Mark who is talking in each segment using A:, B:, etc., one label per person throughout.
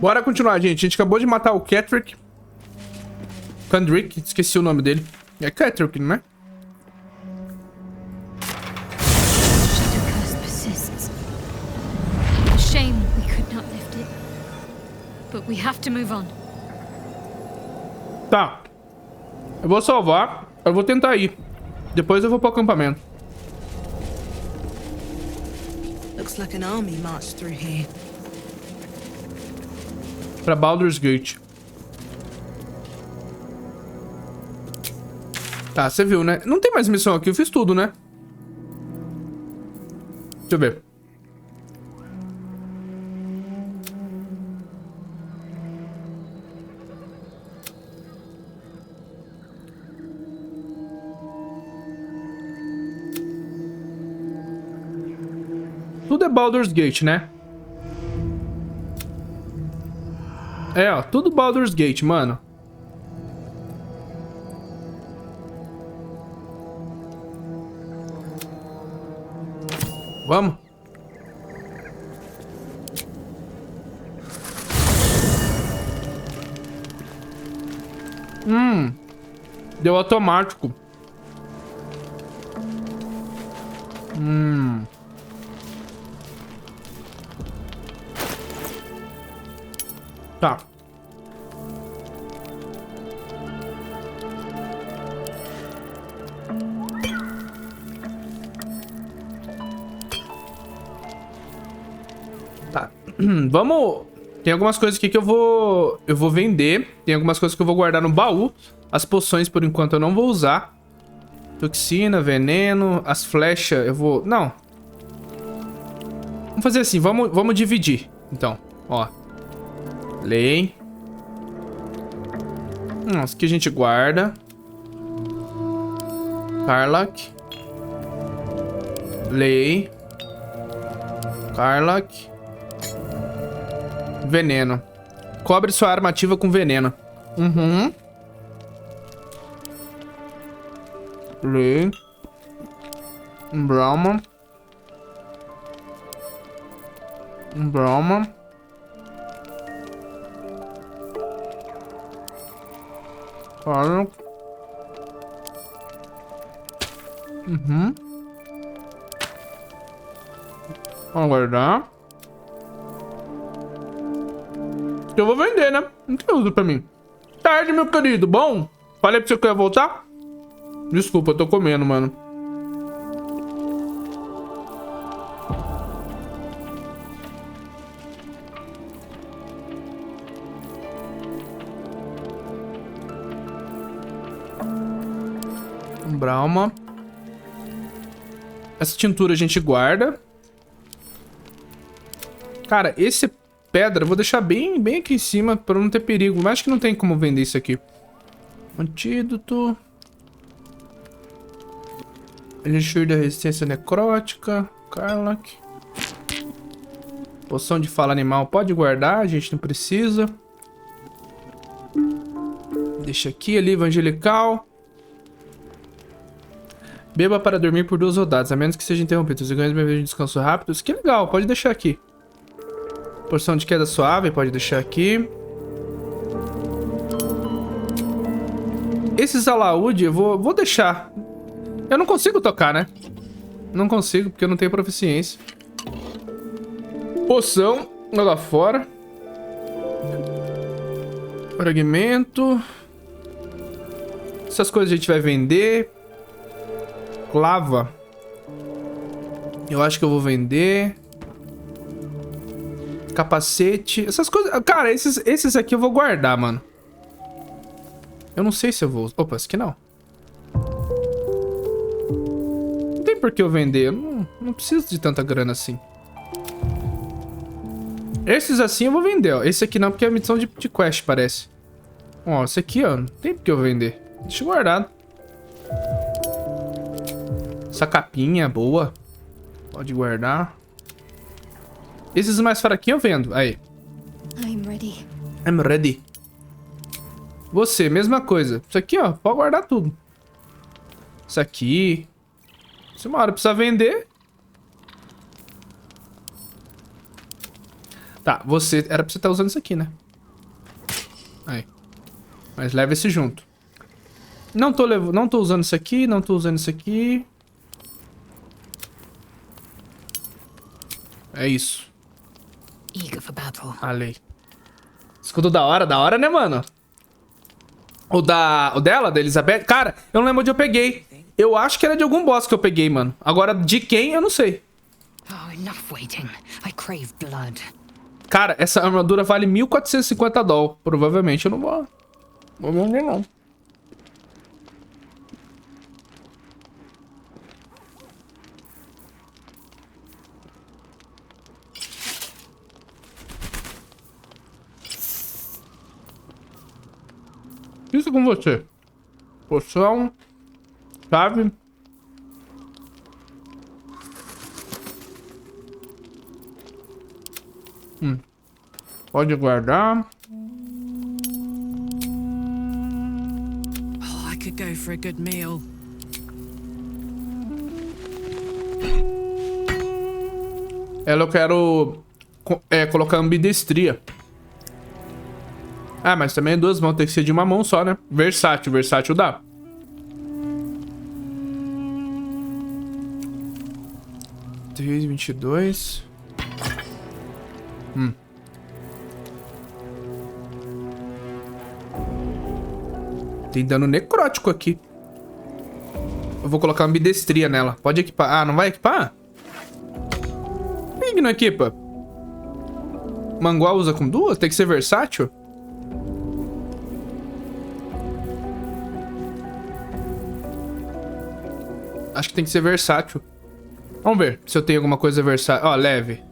A: Bora continuar, gente. A gente acabou de matar o Kendrick. Esqueci o nome dele. É Kendrick, não é?
B: Shame we could not lift it. But we have to move on.
A: Tá. Eu vou salvar. Eu vou tentar ir. Depois eu vou pro acampamento.
C: Looks like an army marched through here.
A: Pra Baldur's Gate. Tá, você viu, né? Não tem mais missão aqui, eu fiz tudo, né? Deixa eu ver. Tudo é Baldur's Gate, né? É, ó, tudo Baldur's Gate, mano. Vamos. Deu automático. Tá. Tá. Vamos... Tem algumas coisas aqui que eu vou vender. Tem algumas coisas que eu vou guardar no baú. As poções, por enquanto, eu não vou usar. Toxina, veneno, as flechas, eu vou... Não. Vamos fazer assim, vamos dividir. Então, ó. Lei. Isso aqui a gente guarda. Carlac. Lei. Carlac. Veneno. Cobre sua arma ativa com veneno. Lei. Brahma. Brahma. Claro. Vamos guardar. Eu vou vender, né? Não tem uso pra mim. Tarde, meu querido. Bom? Falei pra você que eu ia voltar? Desculpa, eu tô comendo, mano. Brahma. Essa tintura a gente guarda. Cara, esse pedra eu vou deixar bem aqui em cima pra não ter perigo. Mas acho que não tem como vender isso aqui. Antídoto. Elixir da resistência necrótica. Carlac. Poção de fala animal pode guardar, a gente não precisa. Deixa aqui, livro angelical. Beba para dormir por 2 rodadas, a menos que seja interrompido. Você ganha de descanso rápido. Isso que é legal, pode deixar aqui. Porção de queda suave, pode deixar aqui. Esses alaúde eu vou deixar. Eu não consigo tocar, né? Não consigo, porque eu não tenho proficiência. Poção, lá fora. Fragmento. Essas coisas a gente vai vender. Lava. Eu acho que eu vou vender. Capacete. Essas coisas... Cara, esses aqui eu vou guardar, mano. Eu não sei se eu vou... Opa, esse aqui não. Não tem por que eu vender. Eu não preciso de tanta grana assim. Esses assim eu vou vender, ó. Esse aqui não, porque é missão de quest, parece. Ó, esse aqui, ó. Não tem por que eu vender. Deixa guardado. Essa capinha boa. Pode guardar. Esses mais fraquinhos eu vendo. Aí. I'm ready. Você, mesma coisa. Isso aqui, ó. Pode guardar tudo. Isso aqui. Se uma hora precisar vender. Tá, você... Era pra você estar usando isso aqui, né? Aí. Mas leva esse junto. Não tô usando isso aqui, não tô usando isso aqui. É isso. A lei. Escudo da hora, né, mano? O dela, da Elizabeth. Cara, eu não lembro onde eu peguei. Eu acho que era de algum boss que eu peguei, mano. Agora, de quem, eu não sei. Cara, essa armadura vale 1.450 dólares. Provavelmente eu não vou vender, não. Isso com você. Poção. Chave. Pode guardar.
C: Oh, I could go for a good meal.
A: Ela eu quero colocar ambidestria. Ah, mas também 2 mãos, tem que ser de uma mão só, né? Versátil dá. Três, 22. Tem dano necrótico aqui. Eu vou colocar ambidestria nela. Pode equipar. Ah, não vai equipar? Por que não equipa? Mangual usa com 2? Tem que ser versátil? Acho que tem que ser versátil. Vamos ver se eu tenho alguma coisa versátil. Ó, leve.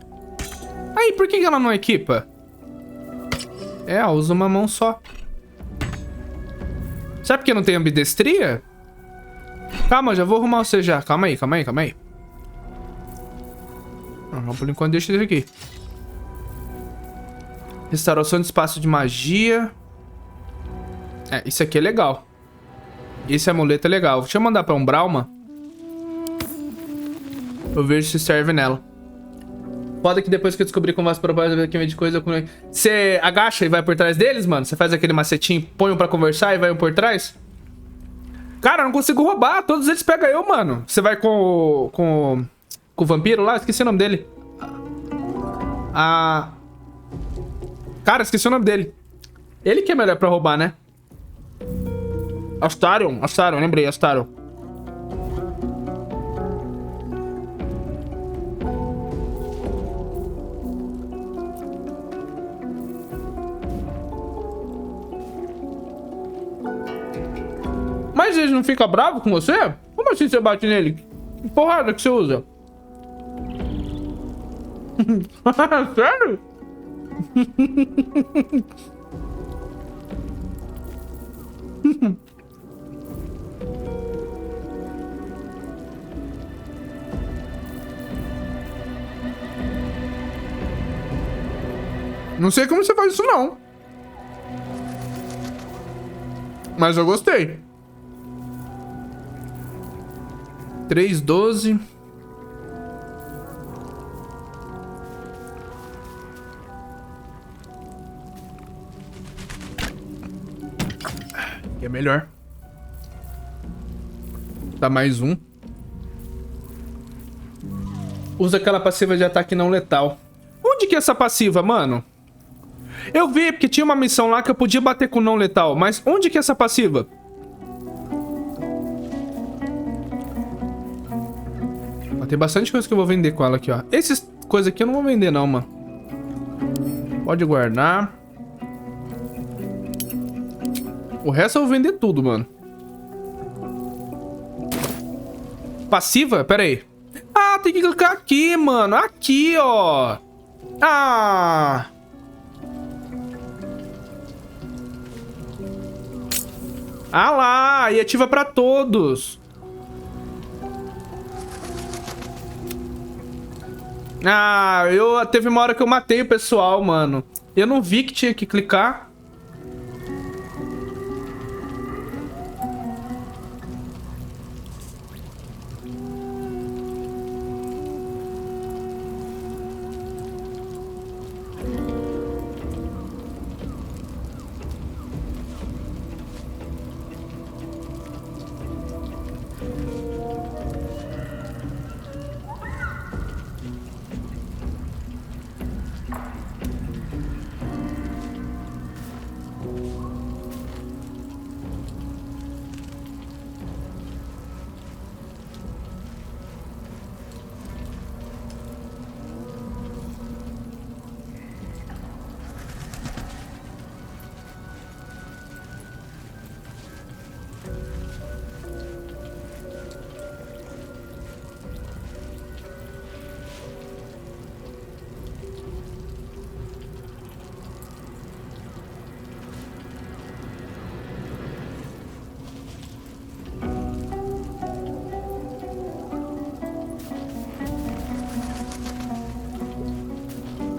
A: Aí, por que ela não equipa? Ela usa uma mão só. Sabe por que não tem ambidestria? Calma, já vou arrumar o seja. Calma aí. Vamos por enquanto, deixa isso aqui. Restauração de espaço de magia. Isso aqui é legal. Esse amuleto é legal. Deixa eu mandar pra um Brauma. Eu vejo se serve nela. Foda que depois que eu descobri como as propostas aqui de coisa... Você agacha e vai por trás deles, mano? Você faz aquele macetinho, põe um pra conversar e vai um por trás? Cara, eu não consigo roubar. Todos eles pegam eu, mano. Você vai com o vampiro lá? Esqueci o nome dele. Cara, esqueci o nome dele. Ele que é melhor pra roubar, né? Astarion, lembrei, Astarion. Mas ele não fica bravo com você? Como assim você bate nele? Que porrada que você usa? Sério? Não sei como você faz isso, não. Mas eu gostei. 3,12. Aqui é melhor. Dá mais um. Usa aquela passiva de ataque não letal. Onde que é essa passiva, mano? Eu vi, porque tinha uma missão lá que eu podia bater com não letal. Mas onde que é essa passiva? Tem bastante coisa que eu vou vender com ela aqui, ó. Essas coisas aqui eu não vou vender não, mano. Pode guardar. O resto eu vou vender tudo, mano. Passiva? Pera aí. Ah, tem que clicar aqui, mano. Aqui, ó. Ah. Ah lá. E ativa pra todos. Ah, teve uma hora que eu matei o pessoal, mano. Eu não vi que tinha que clicar.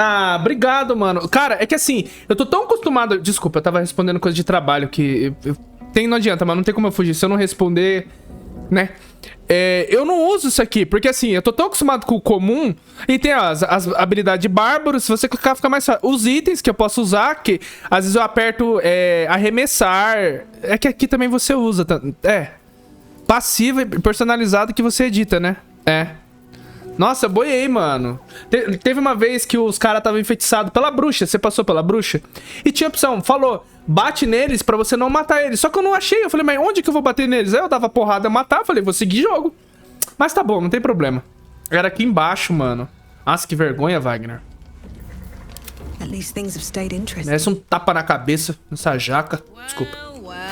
A: Ah, obrigado, mano. Cara, é que assim, eu tô tão acostumado... Desculpa, eu tava respondendo coisa de trabalho que... Não adianta, mas não tem como eu fugir. Se eu não responder, né? Eu não uso isso aqui, porque assim, eu tô tão acostumado com o comum. E tem as habilidades de bárbaro. Se você clicar, fica mais fácil. Os itens que eu posso usar, que às vezes eu aperto arremessar. É que aqui também você usa. Passiva e personalizado que você edita, né? Nossa, boiei, mano. Teve uma vez que os caras estavam enfeitiçados pela bruxa. Você passou pela bruxa? E tinha opção, falou, bate neles pra você não matar eles. Só que eu não achei. Eu falei, mas onde que eu vou bater neles? Aí eu dava porrada, matar. Falei, vou seguir jogo. Mas tá bom, não tem problema. Era aqui embaixo, mano. Nossa, que vergonha, Wagner. Merece um tapa na cabeça nessa jaca. Desculpa.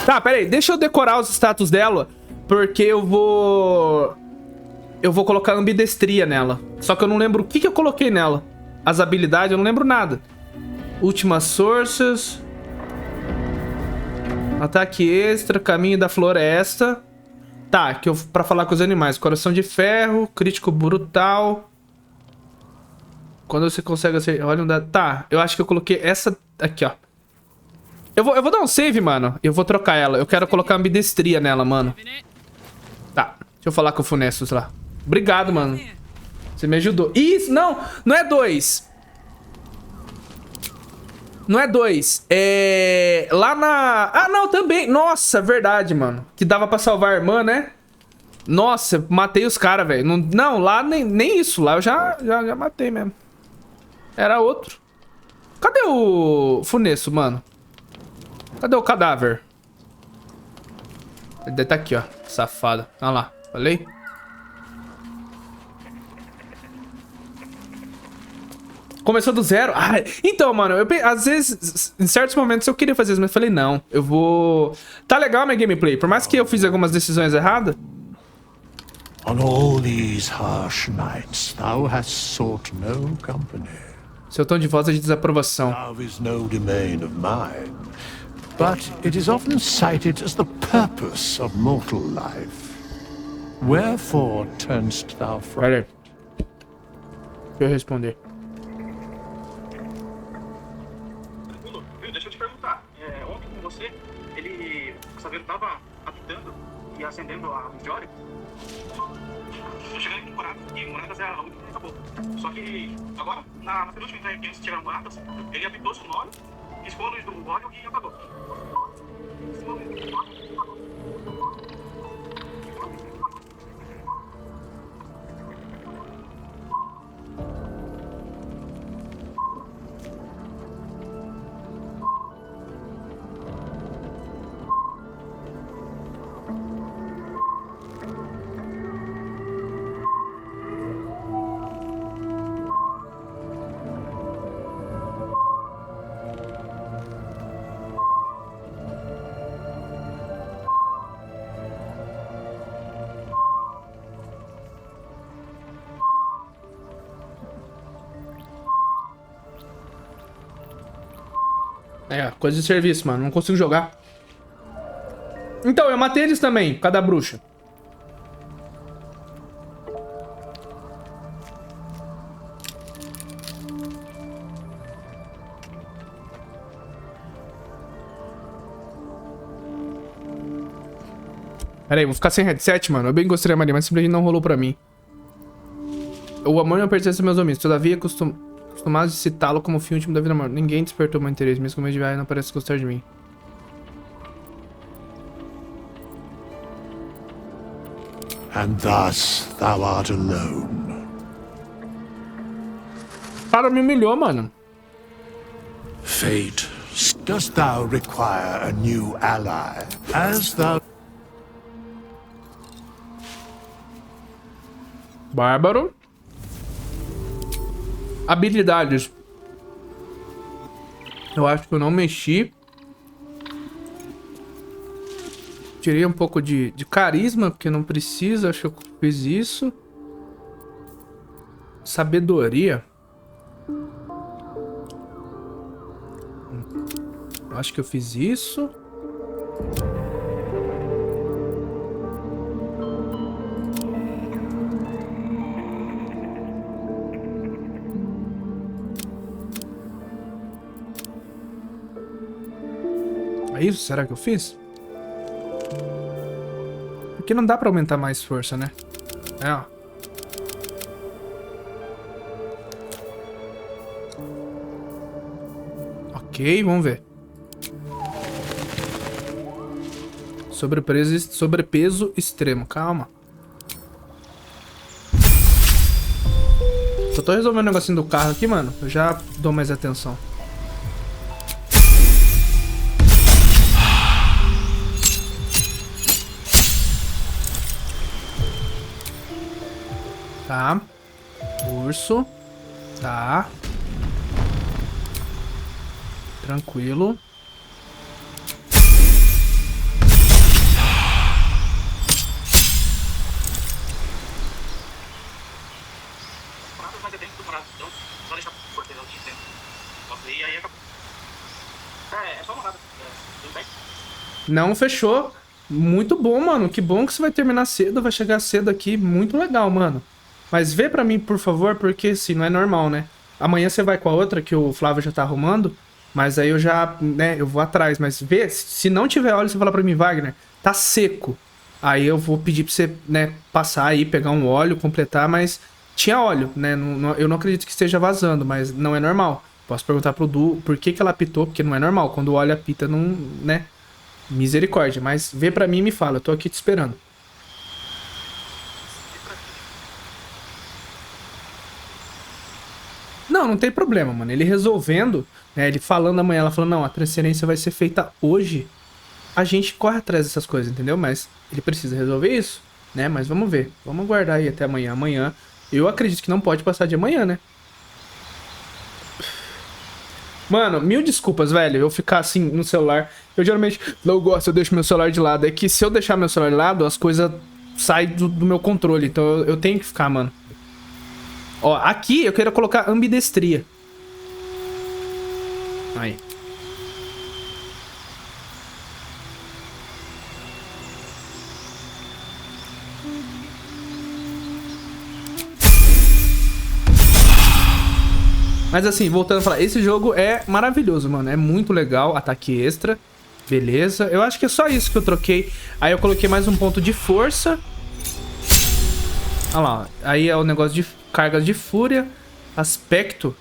A: Tá, pera aí. Deixa eu decorar os status dela. Porque eu vou colocar ambidestria nela. Só que eu não lembro o que eu coloquei nela. As habilidades, eu não lembro nada. Últimas sources. Ataque extra, caminho da floresta. Tá, pra falar com os animais. Coração de ferro, crítico brutal. Quando você consegue acertar... Olha um dado. Tá, eu acho que eu coloquei essa aqui, ó. Eu vou dar um save, mano. Eu vou trocar ela. Eu quero colocar ambidestria nela, mano. Tá, deixa eu falar com o Funessus lá. Obrigado, mano. Você me ajudou. Isso, não é 2. Não é 2. Lá na... Ah, não, também. Nossa, verdade, mano. Que dava pra salvar a irmã, né? Nossa, matei os caras, velho. Não, lá nem isso. Lá eu já matei mesmo. Era outro. Cadê o Funesso, mano? Cadê o cadáver? Ele deve estar aqui, ó. Safado. Olha lá. Falei? Começou do zero? Ah, então, mano, às vezes, em certos momentos eu queria fazer isso, mas eu falei, não, eu vou... Tá legal minha gameplay, por mais que eu fiz algumas decisões erradas.
D: On all these harsh nights, thou hast sought no company.
A: Seu tom de voz é de desaprovação.
D: Love is no domain of mine, but it is often cited as the purpose of mortal life. Wherefore turnst thou from...
A: Pera aí. Deixa eu responder.
E: Deixa eu te perguntar. Ontem com você, o Saveiro tava habitando e acendendo a luz de óleo. Eu cheguei com Moradas, e Moradas é a última que acabou. Só que agora, na penúltima entrega que antes de tirar Moradas, ele habitou-se no óleo, riscou a luz do óleo e apagou.
A: Coisa de serviço, mano. Não consigo jogar. Então, eu matei eles também, por causa da bruxa. Pera aí, vou ficar sem headset, mano. Eu bem gostaria, Maria, mas simplesmente não rolou pra mim. O amor não pertence aos meus homens. Todavia, acostumados de citá-lo como fim último da vida amor. Ninguém despertou meu interesse, mesmo com medo de não parece gostar de mim.
D: And thus thou art alone.
A: O cara me humilhou, mano.
D: Fate, dost thou require a new ally? As thou...
A: Bárbaro. Habilidades. Eu acho que eu não mexi. Tirei um pouco de carisma, porque não precisa. Acho que eu fiz isso. Sabedoria. Acho que eu fiz isso. É isso? Será que eu fiz? Porque não dá pra aumentar mais força, né? É, ó. Ok, vamos ver. Sobrepeso extremo. Calma. Só tô resolvendo o negocinho do carro aqui, mano. Eu já dou mais atenção. Tá. Urso. Tá. Tranquilo.
E: Mas é bem demorado, então só deixar por porteiro de tempo. E aí acabou. É só uma nada. Tudo bem?
A: Não, fechou. Muito bom, mano. Que bom que você vai terminar cedo, vai chegar cedo aqui. Muito legal, mano. Mas vê pra mim, por favor, porque assim, não é normal, né? Amanhã você vai com a outra que o Flávio já tá arrumando. Mas aí eu já, né, eu vou atrás. Mas vê, se não tiver óleo, você fala pra mim, Wagner, tá seco. Aí eu vou pedir pra você, né, passar aí, pegar um óleo, completar, mas tinha óleo, né? Eu não acredito que esteja vazando, mas não é normal. Posso perguntar pro Du por que ela apitou, porque não é normal. Quando o óleo apita, não, né? Misericórdia. Mas vê pra mim e me fala, eu tô aqui te esperando. Não tem problema, mano. Ele resolvendo, né? Ele falando amanhã, ela falando, não, a transferência vai ser feita hoje. A gente corre atrás dessas coisas, entendeu? Mas ele precisa resolver isso, né? Mas vamos ver. Vamos aguardar aí até amanhã. Amanhã, eu acredito que não pode passar de amanhã, né? Mano, mil desculpas, velho. Eu ficar assim no celular. Eu geralmente não gosto, eu deixo meu celular de lado. É que se eu deixar meu celular de lado, as coisas saem do meu controle. Então eu tenho que ficar, mano. Ó, aqui eu quero colocar ambidestria. Aí. Mas assim, voltando a falar, esse jogo é maravilhoso, mano. É muito legal, ataque extra. Beleza. Eu acho que é só isso que eu troquei. Aí eu coloquei mais um ponto de força. Olha lá, aí é o negócio de cargas de fúria. Aspecto.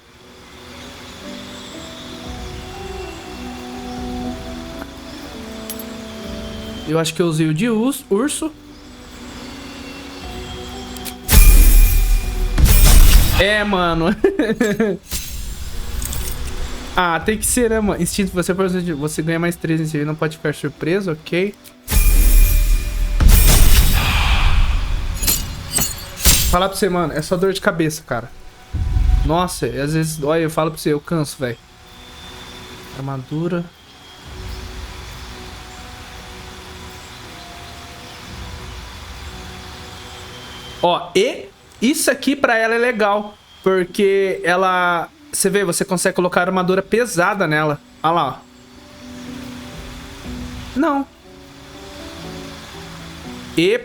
A: Eu acho que eu usei o de urso. É, mano. Ah, tem que ser, né, mano? Instinto, você ganha mais 3 em si, não pode ficar surpreso, ok? Falar pra você, mano, é só dor de cabeça, cara. Nossa, às vezes, olha, eu falo pra você, eu canso, velho. Armadura. Ó, e isso aqui pra ela é legal, porque ela... Você vê, você consegue colocar armadura pesada nela. Olha lá, ó. Não. E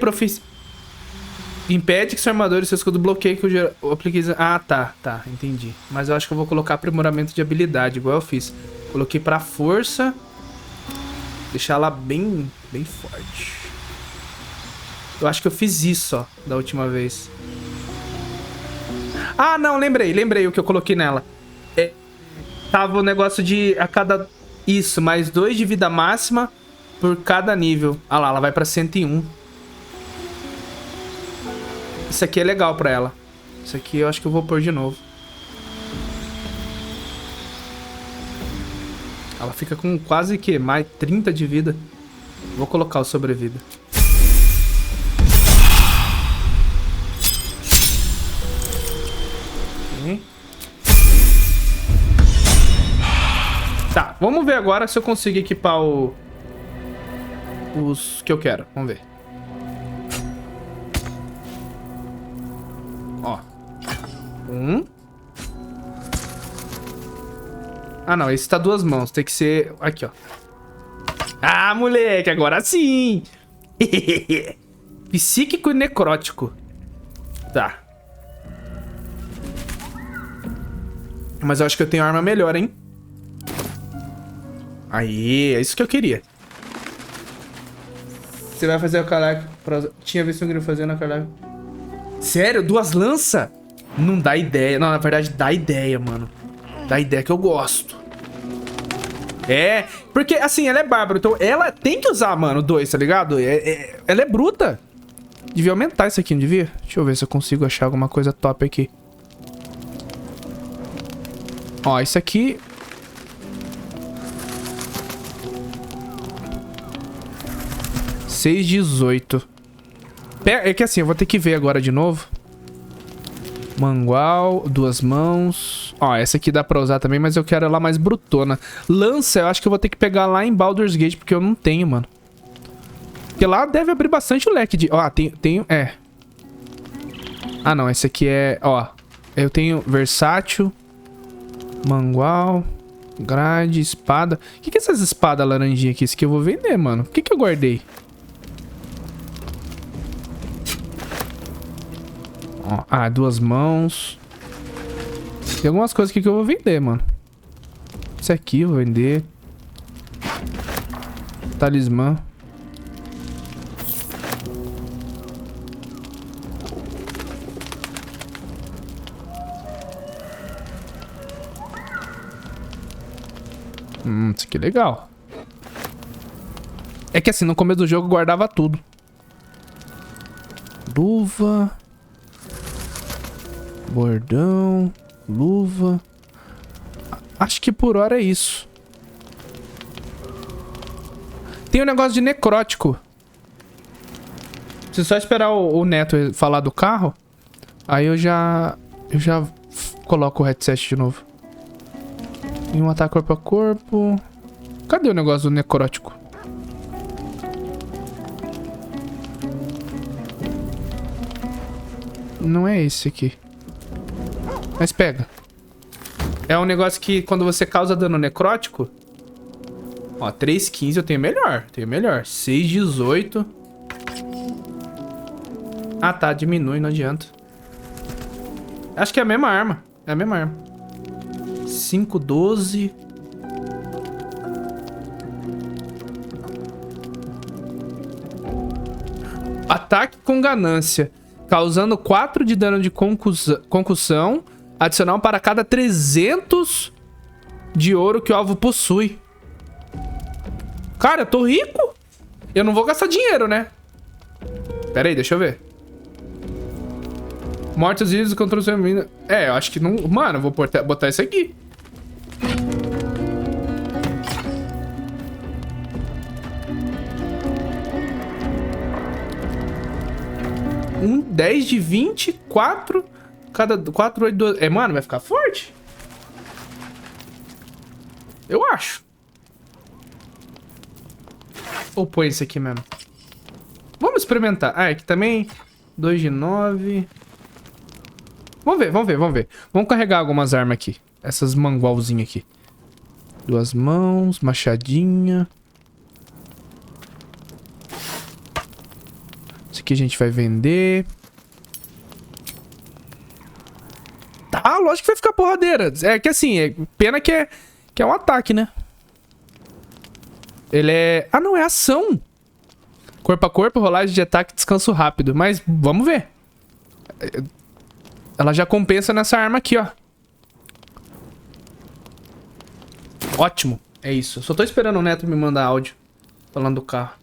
A: impede que sua armadura e seu escudo bloqueiem que o aplique... Ah, tá, entendi. Mas eu acho que eu vou colocar aprimoramento de habilidade, igual eu fiz. Coloquei pra força. Deixar ela bem forte. Eu acho que eu fiz isso, ó, da última vez. Ah, não, lembrei o que eu coloquei nela. Tava o negócio de a cada... Isso, mais 2 de vida máxima por cada nível. Ah lá, ela vai pra 101. Isso aqui é legal pra ela. Isso aqui eu acho que eu vou pôr de novo. Ela fica com quase que mais 30 de vida. Vou colocar o sobrevida. Tá, vamos ver agora se eu consigo equipar os que eu quero. Vamos ver. Ó. Ah, não. Esse tá 2 mãos. Tem que ser... Aqui, ó. Ah, moleque. Agora sim. Psíquico e necrótico. Tá. Mas eu acho que eu tenho arma melhor, hein? Aí, é isso que eu queria. Você vai fazer o caralho. Tinha visto um grilo fazendo a caralho. Sério? 2 lanças? Não dá ideia. Não, na verdade, dá ideia, mano. Dá ideia que eu gosto. É, porque assim, ela é bárbara. Então ela tem que usar, mano, 2, tá ligado? Ela é bruta. Devia aumentar isso aqui, não devia? Deixa eu ver se eu consigo achar alguma coisa top aqui. Ó, isso aqui... $6,18. É que assim, eu vou ter que ver agora de novo. Mangual, 2 mãos. Ó, essa aqui dá pra usar também, mas eu quero ela mais brutona. Lança, eu acho que eu vou ter que pegar lá em Baldur'S Gate, porque eu não tenho, mano. Porque lá deve abrir bastante o leque de... Ó, tem... É. Ah, não, esse aqui é... Ó, eu tenho versátil, mangual, grade, espada. O que é essas espadas laranjinhas aqui? Isso aqui eu vou vender, mano. O que eu guardei? Ó, 2 mãos. Tem algumas coisas aqui que eu vou vender, mano. Esse aqui eu vou vender. Talismã. Isso aqui é legal. É que assim, no começo do jogo eu guardava tudo. Luva. Bordão. Luva. Acho que por hora é isso. Tem um negócio de necrótico. Preciso só esperar o Neto falar do carro. Aí eu já coloco o headset de novo. E um ataque corpo a corpo. Cadê o negócio do necrótico? Não é esse aqui. Mas pega. É um negócio que quando você causa dano necrótico... Ó, 3,15 eu tenho melhor. Tenho melhor. 6,18. Ah, tá. Diminui, não adianta. Acho que é a mesma arma. É a mesma arma. 5,12. Ataque com ganância. Causando 4 de dano de concussão. Adicional para cada 300 de ouro que o alvo possui. Cara, eu tô rico. Eu não vou gastar dinheiro, né? Pera aí, deixa eu ver. Mortos vivos contra o seu menino. É, eu acho que não... Mano, eu vou botar isso aqui. Um 10 de 24. Cada 4, 8, 12... É, mano, vai ficar forte. Eu acho. Ou põe esse aqui mesmo. Vamos experimentar. Ah, aqui também. 2 de 9. Vamos ver, vamos ver, vamos ver. Vamos carregar algumas armas aqui. Essas mangualzinhas aqui. 2 mãos, machadinha. Isso aqui a gente vai vender. Tá, lógico que vai ficar porradeira. É que assim, pena que é um ataque, né? Ele é... Ah, não, é ação. Corpo a corpo, rolagem de ataque, descanso rápido. Mas vamos ver. Ela já compensa nessa arma aqui, ó. Ótimo. É isso. Só tô esperando o Neto me mandar áudio falando do carro.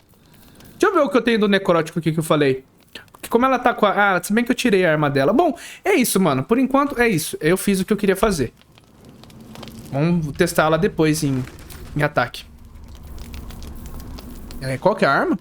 A: Deixa eu ver o que eu tenho do necrótico aqui que eu falei. Porque como ela tá com a... Ah, se bem que eu tirei a arma dela. Bom, é isso, mano. Por enquanto, é isso. Eu fiz o que eu queria fazer. Vamos testar ela depois em ataque. Qual que é a arma?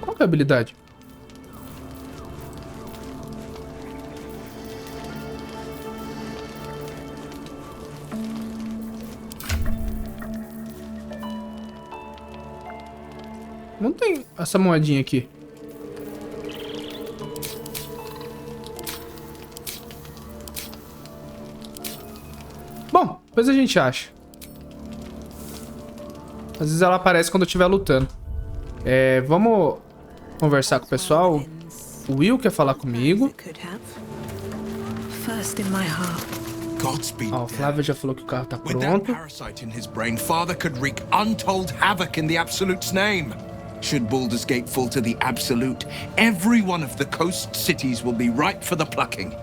A: Qual que é a habilidade? Não tem essa moedinha aqui. Bom, depois a gente acha. Às vezes ela aparece quando eu estiver lutando. Vamos conversar com o pessoal. O Will quer falar comigo. Ó, o Flávio já falou que o carro tá pronto.
F: Should Baldur's Gate fall to the absolute, every one of the coast cities will be ripe for the plucking.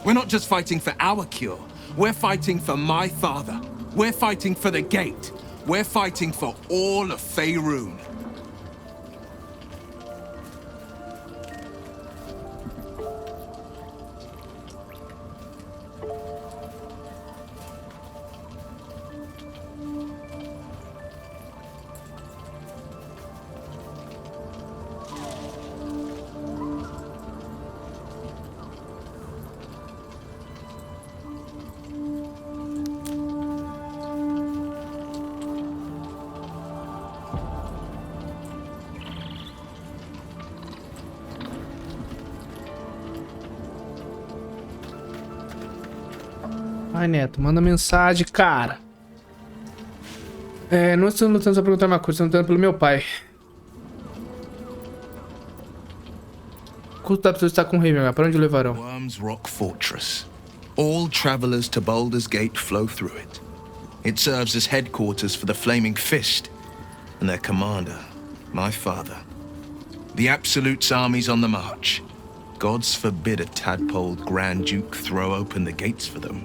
F: We're not just fighting for our cure, we're fighting for my father. We're fighting for the gate. We're fighting for all of Faerun.
A: Ai, Neto, manda mensagem, cara. Não estou lutando só pra perguntar uma coisa, estou lutando pelo meu pai. Quanto dá pra estar com o rei, meu? Pra onde o levarão?
F: Worms Rock Fortress. All travelers to Baldur's Gate flow through it. It serves as headquarters for the Flaming Fist and their commander, my father. The Absolute's armies on the march. Gods forbid a tadpoled Grand Duke throw open the gates for them.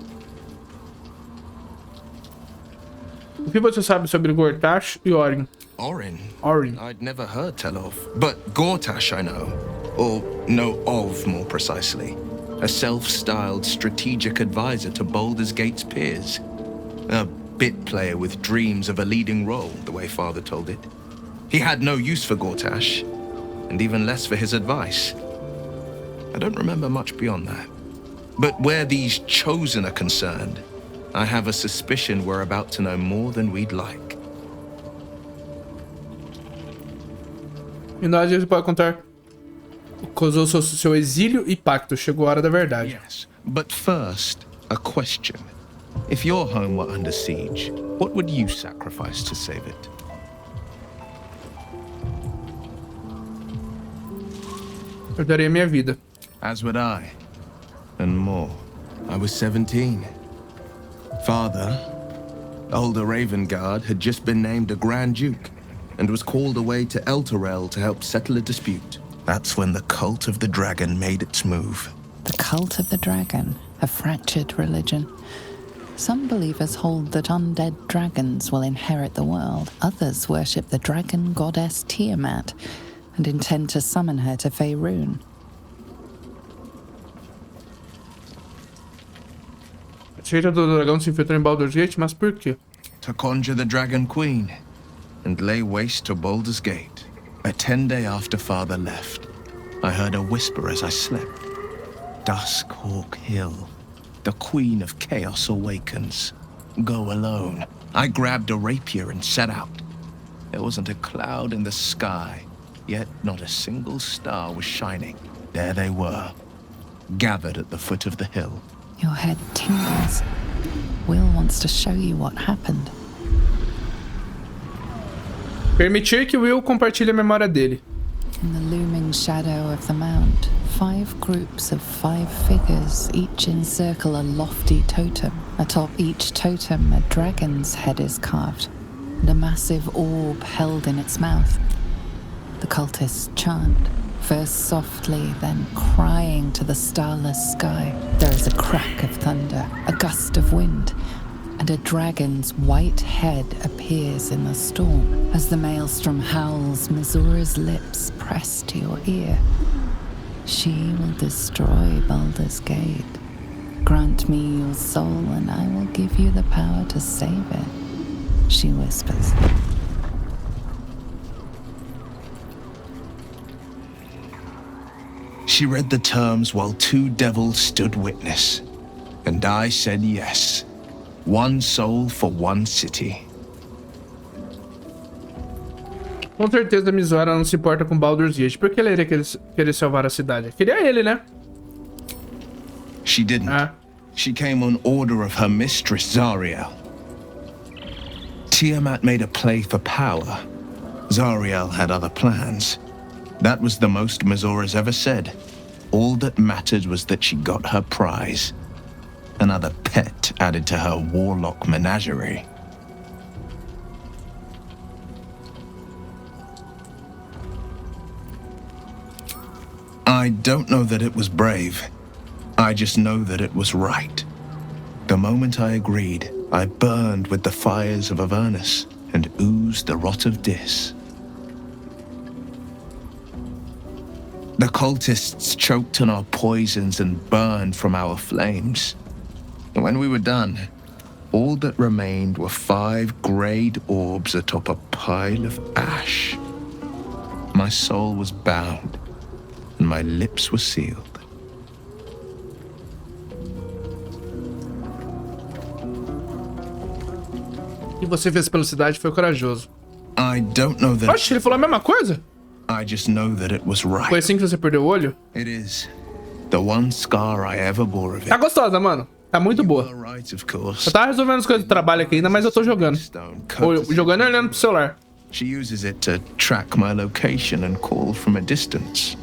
A: O que você sabe sobre Gortash e Orin?
F: Orin?
A: Orin.
F: I'd never heard tell of. But Gortash I know. Or know of, more precisely. A self-styled strategic advisor to Baldur's Gate's peers. A bit player with dreams of a leading role, the way Father told it. He had no use for Gortash, and even less for his advice. I don't remember much beyond that. But where these chosen are concerned, I have a suspicion we're about to know more than we'd like.
A: E nós, você pode contar. Causou seu exílio e pacto. Chegou a hora da verdade.
F: Yes, but first, a question. If your home were under siege, what would you sacrifice to save it?
A: Eu daria minha vida.
F: As would I. And more. I was 17. Father, older Ravengard, had just been named a Grand Duke and was called away to Elturel to help settle a dispute. That's when the cult of the dragon made its move.
G: The cult of the dragon, a fractured religion. Some believers hold that undead dragons will inherit the world. Others worship the dragon goddess Tiamat and intend to summon her to Faerun.
A: A seja do dragão se infiltrou em Baldur's Gate, mas por quê?
F: To conjure the Dragon Queen and lay waste to Baldur's Gate. A 10-day after Father left, I heard a whisper as I slept. Duskhawk Hill. The Queen of Chaos awakens. Go alone. I grabbed a rapier and set out. There wasn't a cloud in the sky, yet not a single star was shining. There they were, gathered at the foot of the hill.
G: Your head tingles. Will wants to show you what happened.
A: Permitir que Will compartilhe a memória dele.
G: In the looming shadow of the mount, 5 groups of 5 figures each encircle a lofty totem. Atop each totem, a dragon's head is carved, and a massive orb held in its mouth. The cultists chant, first softly, then crying to the starless sky. There is a crack of thunder, a gust of wind, and a dragon's white head appears in the storm. As the maelstrom howls, Missoura's lips press to your ear. She will destroy Baldur's Gate. Grant me your soul and I will give you the power to save it, she whispers.
F: She read the terms while 2 devils stood witness, and I said yes. 1 soul for 1 city.
A: Com certeza a Misora não se importa com Baldur's Gate. Por que ela iria querer salvar a cidade? Queria ele, né?
F: She didn't. She came on order of her mistress, Zariel. Tiamat made a play for power. Zariel had other plans. That was the most Mazora's ever said. All that mattered was that she got her prize. Another pet added to her warlock menagerie. I don't know that it was brave. I just know that it was right. The moment I agreed, I burned with the fires of Avernus and oozed the rot of Dis. The cultists choked on our poisons and burned from our flames. When we were done, all that remained were 5 greyed orbs atop a pile of ash. My soul was bound, and my lips were sealed.
A: E você fez pela cidade foi corajoso.
F: I don't know that.
A: Oxe, ele falou a mesma coisa?
F: I just know that it was right.
A: Foi assim que você perdeu o olho?
F: It is. The one scar I ever bore of it.
A: Tá gostosa, mano. Tá muito boa.
F: You were right, of course.
A: Eu tava resolvendo as coisas do trabalho aqui ainda, mas eu tô jogando. Ou jogando e olhando pro celular.
F: She uses it to track my location and call from a distance.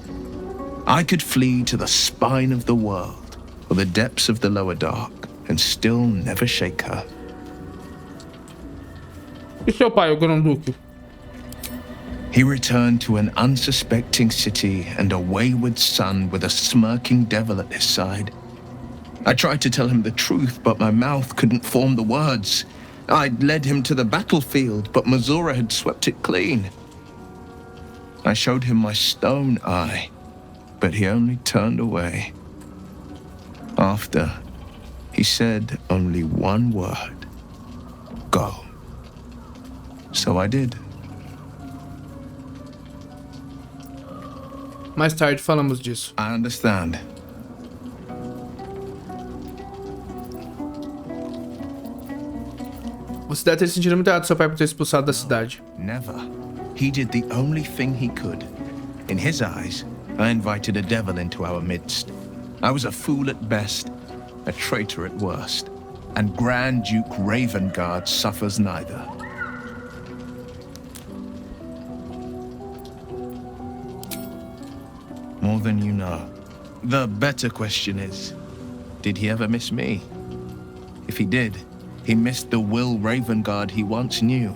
F: I could flee to the spine of the world or the depths of the lower dark and still never shake her.
A: E seu pai, o Granduque?
F: He returned to an unsuspecting city and a wayward son with a smirking devil at his side. I tried to tell him the truth, but my mouth couldn't form the words. I'd led him to the battlefield, but Mazora had swept it clean. I showed him my stone eye, but he only turned away. After, he said only one word. Go. So I did.
A: Mais tarde falamos disso.
F: I understand.
A: Você deve ter sentido muito errado seu pai por ter expulsado da cidade.
F: Never. He did the only thing he could. In his eyes, I invited a devil into our midst. I was a fool at best, a traitor at worst, and Grand Duke Ravengard suffers neither. More than you know. The better question is, did he ever miss me? If he did, he missed the Will Ravengard he once knew,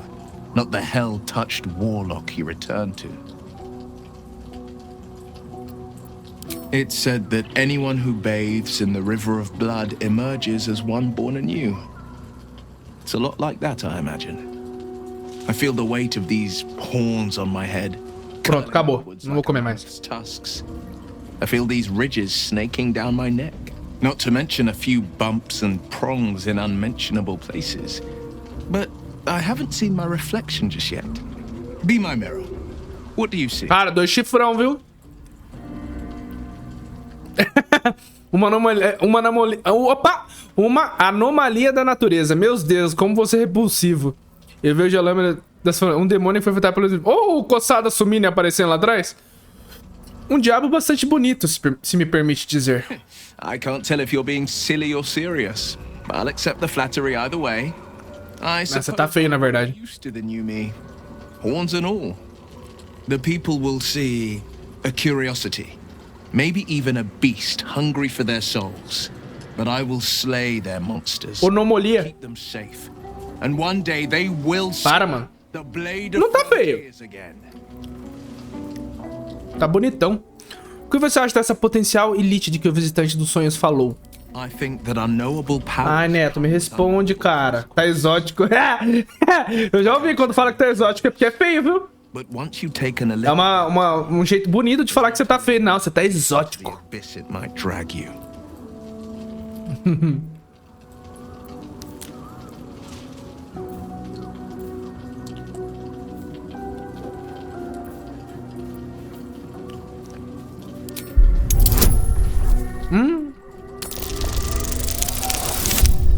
F: not the hell-touched warlock he returned to. It's said that anyone who bathes in the river of blood emerges as one born anew. It's a lot like that, I imagine. I feel the weight of these horns on my head.
A: Pronto, acabou. Não vou comer mais.
F: Tusks. I feel these ridges snaking down my neck. Not to mention a few bumps and prongs in unmentionable places. But I haven't seen my reflection just yet. Be my mirror. What do you see?
A: Cara, 2 chifrão, viu? Uma anomalia da natureza. Meus Deus, como você é repulsivo. Eu vejo a lâmina das... Um demônio que foi afetado pelos... Oh, o coçado sumindo aparecendo lá atrás. Um diabo bastante bonito, se me permite dizer.
F: I can't tell if you're being silly or serious. I'll accept the flattery either way.
A: Essa tá feio, na verdade.
F: Used to the new me, horns and all. The people will see a curiosity, maybe even a beast hungry for their souls. But I will slay their monsters.
A: Onomolia.
F: Keep them safe. And one day they will
A: Para, mano.
F: The blade
A: Não
F: of
A: tá feio.
F: again.
A: Tá bonitão. O que você acha dessa potencial elite de que o visitante dos sonhos falou?
F: I think that unknowable power.
A: Ai, Neto, me responde, cara. Tá exótico. Eu já ouvi quando fala que tá exótico é porque é feio, viu?
F: But once you take an
A: É um jeito bonito de falar que você tá feio. Não, você tá exótico.
F: abyss it might drag you.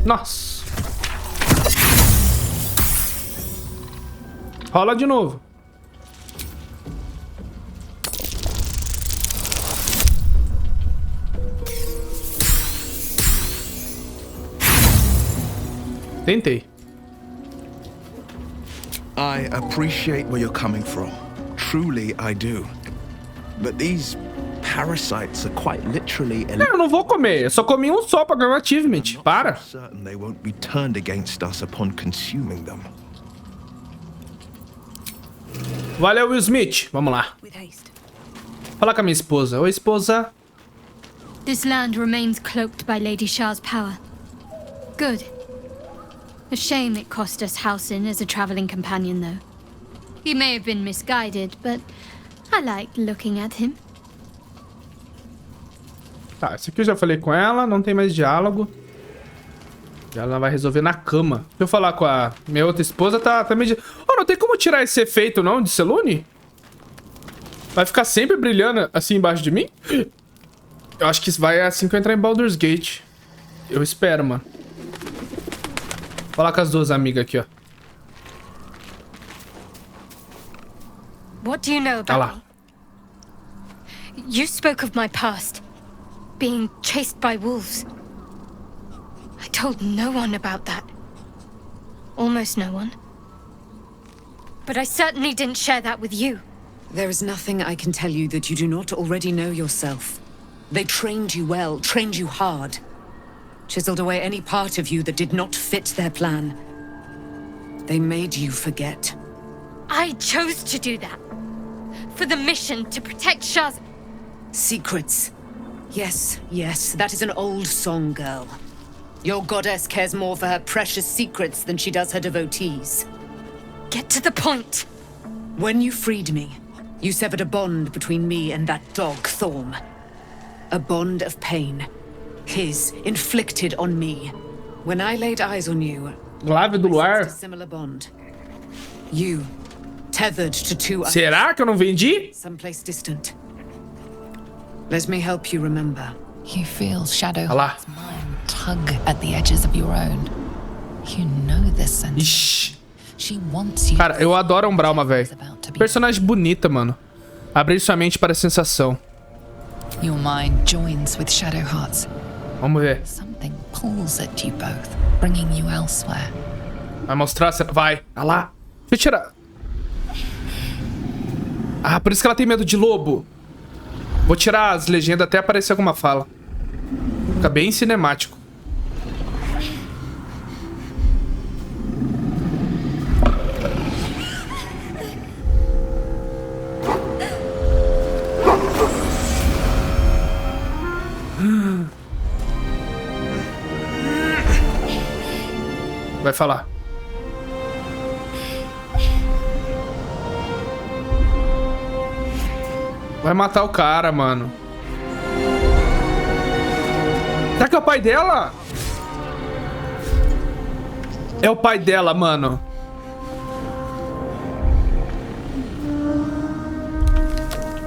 A: Nossa. Rola de novo. Tentei.
F: I appreciate where you're coming from. Truly, I do. But these parasites are quite literally...
A: Eu não vou comer. Eu só comi um só pra ganhar um achievement. Para.
F: certain they won't be turned against us upon consuming them.
A: Valeu, Will Smith. Vamos lá. Falar com a minha esposa. Oi, esposa.
B: This land remains cloaked by Lady Shah's power. Good. A shame it cost us Halsin as a traveling companion, though. He may have been misguided, but I liked looking at him.
A: Tá, esse aqui eu já falei com ela. Não tem mais diálogo. Ela vai resolver na cama. Deixa eu falar com a minha outra esposa. Tá meio... Oh, não tem como tirar esse efeito, não, de Selune? Vai ficar sempre brilhando assim embaixo de mim? Eu acho que isso vai assim que eu entrar em Baldur's Gate. Eu espero, mano. Vou falar com as duas amigas aqui, ó.
B: What do you know about me? You spoke of my past. Being chased by wolves. I told no one about that. Almost no one. But I certainly didn't share that with you.
H: There is nothing I can tell you that you do not already know yourself. They trained you well, trained you hard. Chiseled away any part of you that did not fit their plan. They made you forget.
B: I chose to do that. For the mission to protect Shah's...
H: Secrets. Yes, yes, that is an old song, girl. Your goddess cares more for her precious secrets than she does her devotees.
B: Get to the point.
H: When you freed me, you severed a bond between me and that dog, Thorm. A bond of pain. His, inflicted on me. When I laid eyes on you,
A: Glaive do
H: I
A: Luar.
H: sensed a similar bond. You, tethered to two eyes.
A: Será que eu não vendi?
H: Someplace distant. Let me help you remember.
G: You feel Shadow
A: Olha lá.
G: Heart's mind tug at the edges of your own. You know this sense.
A: Ixi.
G: She wants you.
A: Cara, eu adoro a Umbralma, velho. Personagem bonita, mano. Abrir sua mente para a sensação.
G: Your mind joins with Shadow Heart's.
A: Vamos ver.
G: Something pulls at you both, bringing you elsewhere.
A: Vai mostrar? Vai. Olha lá. Deixa eu tirar. Ah, por isso que ela tem medo de lobo. Vou tirar as legendas até aparecer alguma fala. Fica bem cinemático. Vai falar. Vai matar o cara, mano. Será que é o pai dela? É o pai dela, mano.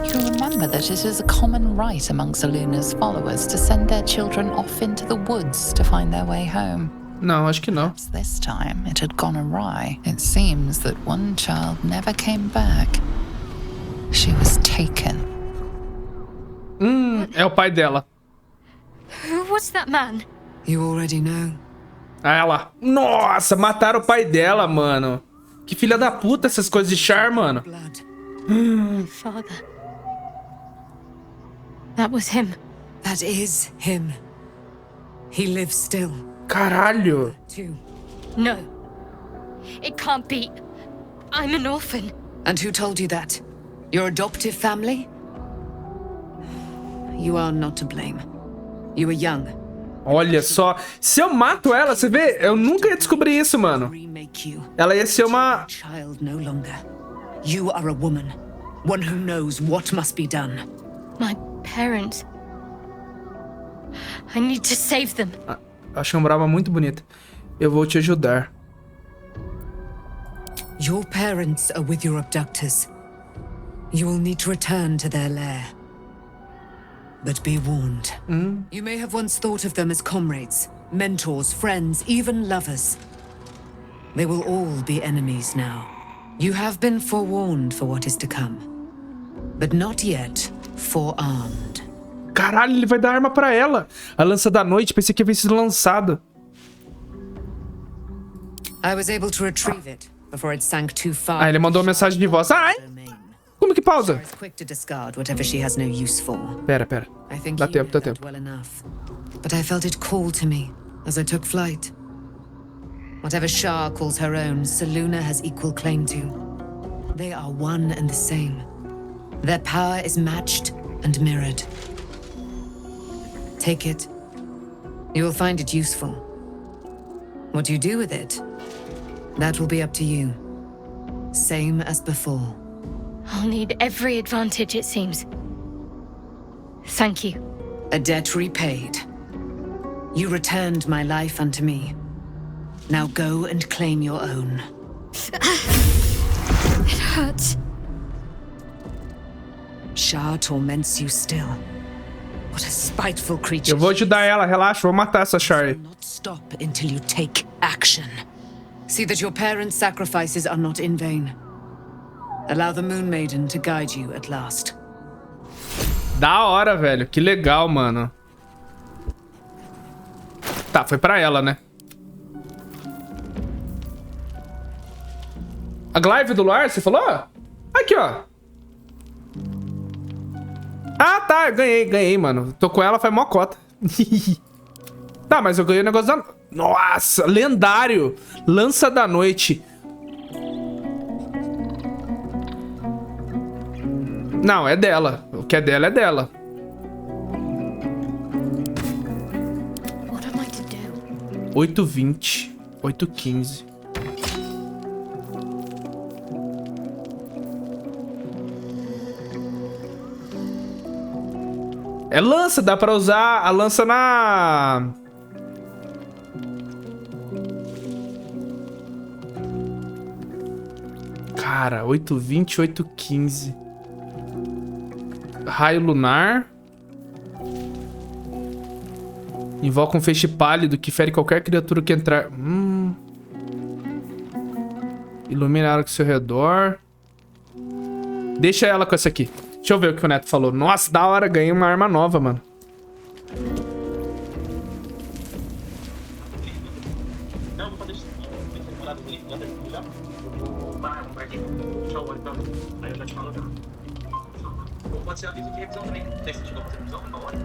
G: You remember that it is a common right amongst Aluna's followers to send their children off into the woods to find their way home.
A: Não, acho que não.
G: Perhaps this time it had gone awry. It seems that one child never came back. She was taken.
A: É o pai dela.
B: Who was that man?
H: You already know.
A: Ah, ela. Nossa, mataram o pai dela, mano. Que filha da puta essas coisas de char, mano.
H: Blood.
B: Father. That was him.
H: That is him. He lives still,
A: Caralho.
H: too.
B: No. It can't be. I'm an orphan.
H: And who told you that? Your adoptive family? You are not to blame. You were young.
A: Olha só. Se eu mato ela, você vê? Eu nunca ia descobrir isso, mano.
H: Remake you.
A: Ela ia ser uma...
H: Child no longer. You are a woman. One who knows what must be done.
B: My parents. I need to save them.
A: Acho a Umbralma muito bonita. Eu vou te ajudar.
H: Your parents are with your abductors. You will need to return to their lair. But be warned. You may have once thought of them as comrades, mentors, friends, even lovers. They will all be enemies now. You have been forewarned for what is to come, but not yet forearmed.
A: Caralho, ele vai dar arma pra ela. A lança da noite, pensei que havia sido lançada.
H: I was able to retrieve it, before it sank too far.
A: Ah, ele mandou uma mensagem de voz. Ai! Como que pausa?
H: Quick to discard whatever she has no use for.
A: Pera.
H: I think
A: Dá
H: you
A: tempo,
H: know
A: dá
H: that
A: tempo.
H: well enough. But I felt it call to me as I took flight. Whatever Shah calls her own, Selûne has equal claim to. They are one and the same. Their power is matched and mirrored. Take it. You will find it useful. What you do with it, that will be up to you. Same as before.
B: I'll need every advantage, it seems. Thank you.
H: A debt repaid. You returned my life unto me. Now go and claim your own.
B: It hurts.
H: Shah torments you still. What a spiteful creature.
A: Eu vou ajudar ela, relaxa, vou matar essa Shari.
H: Not stop until you take action. See that your parents' sacrifices are not in vain. Allow the Moon Maiden to guide you at last.
A: Da hora, velho. Que legal, mano. Tá, foi pra ela, né? A Glaive do Luar, você falou? Aqui, ó. Ah, tá. Ganhei, mano. Tô com ela, faz mó cota. Tá, mas eu ganhei o negócio da... Nossa, lendário. Lança da Noite. Não, é dela. O que é dela é dela.
B: What am I to do?
A: 8:20. 8:15. É lança, dá pra usar a lança na... Cara, 8:20, 8:15. Raio lunar. Invoca um feixe pálido que fere qualquer criatura que entrar. Ilumina a área ao seu redor. Deixa ela com essa aqui. Deixa eu ver o que o Neto falou. Nossa, da hora, ganhei uma arma nova, mano.
E: Não, vou fazer isso. Tem que demorar do bonito, já tem já. Vou parar, vou partir. Deixa eu olhar então. Aí eu já te falo já. Ou pode ser aviso de revisão também. Tem sentido fazer revisão? Tá hora.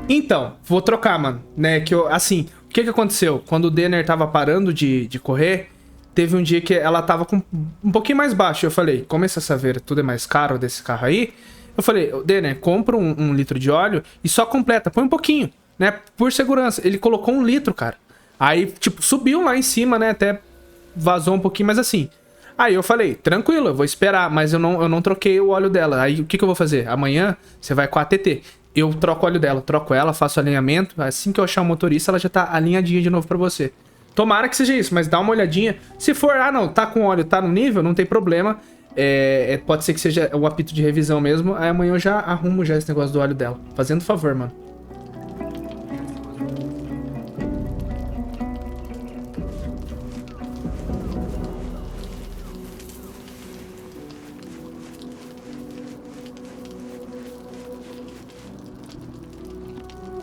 A: Então, vou trocar, mano. Né, que eu, assim, o que aconteceu? Quando o Denner tava parando de correr, teve um dia que ela tava com um pouquinho mais baixo. Eu falei, como essa saveira tudo é mais caro desse carro aí, eu falei, Denner, compra um litro de óleo e só completa, põe um pouquinho, né, por segurança. Ele colocou 1 litro, cara. Aí, tipo, subiu lá em cima, né, até vazou um pouquinho, mas assim... Aí eu falei, tranquilo, eu vou esperar, mas eu não troquei o óleo dela. Aí o que eu vou fazer? Amanhã você vai com a ATT. Eu troco o óleo dela, troco ela, faço alinhamento. Assim que eu achar o motorista, ela já tá alinhadinha de novo pra você. Tomara que seja isso, mas dá uma olhadinha. Se for, não, tá com óleo, tá no nível, não tem problema. Pode ser que seja o apito de revisão mesmo. Aí amanhã eu já arrumo já esse negócio do óleo dela. Fazendo favor, mano.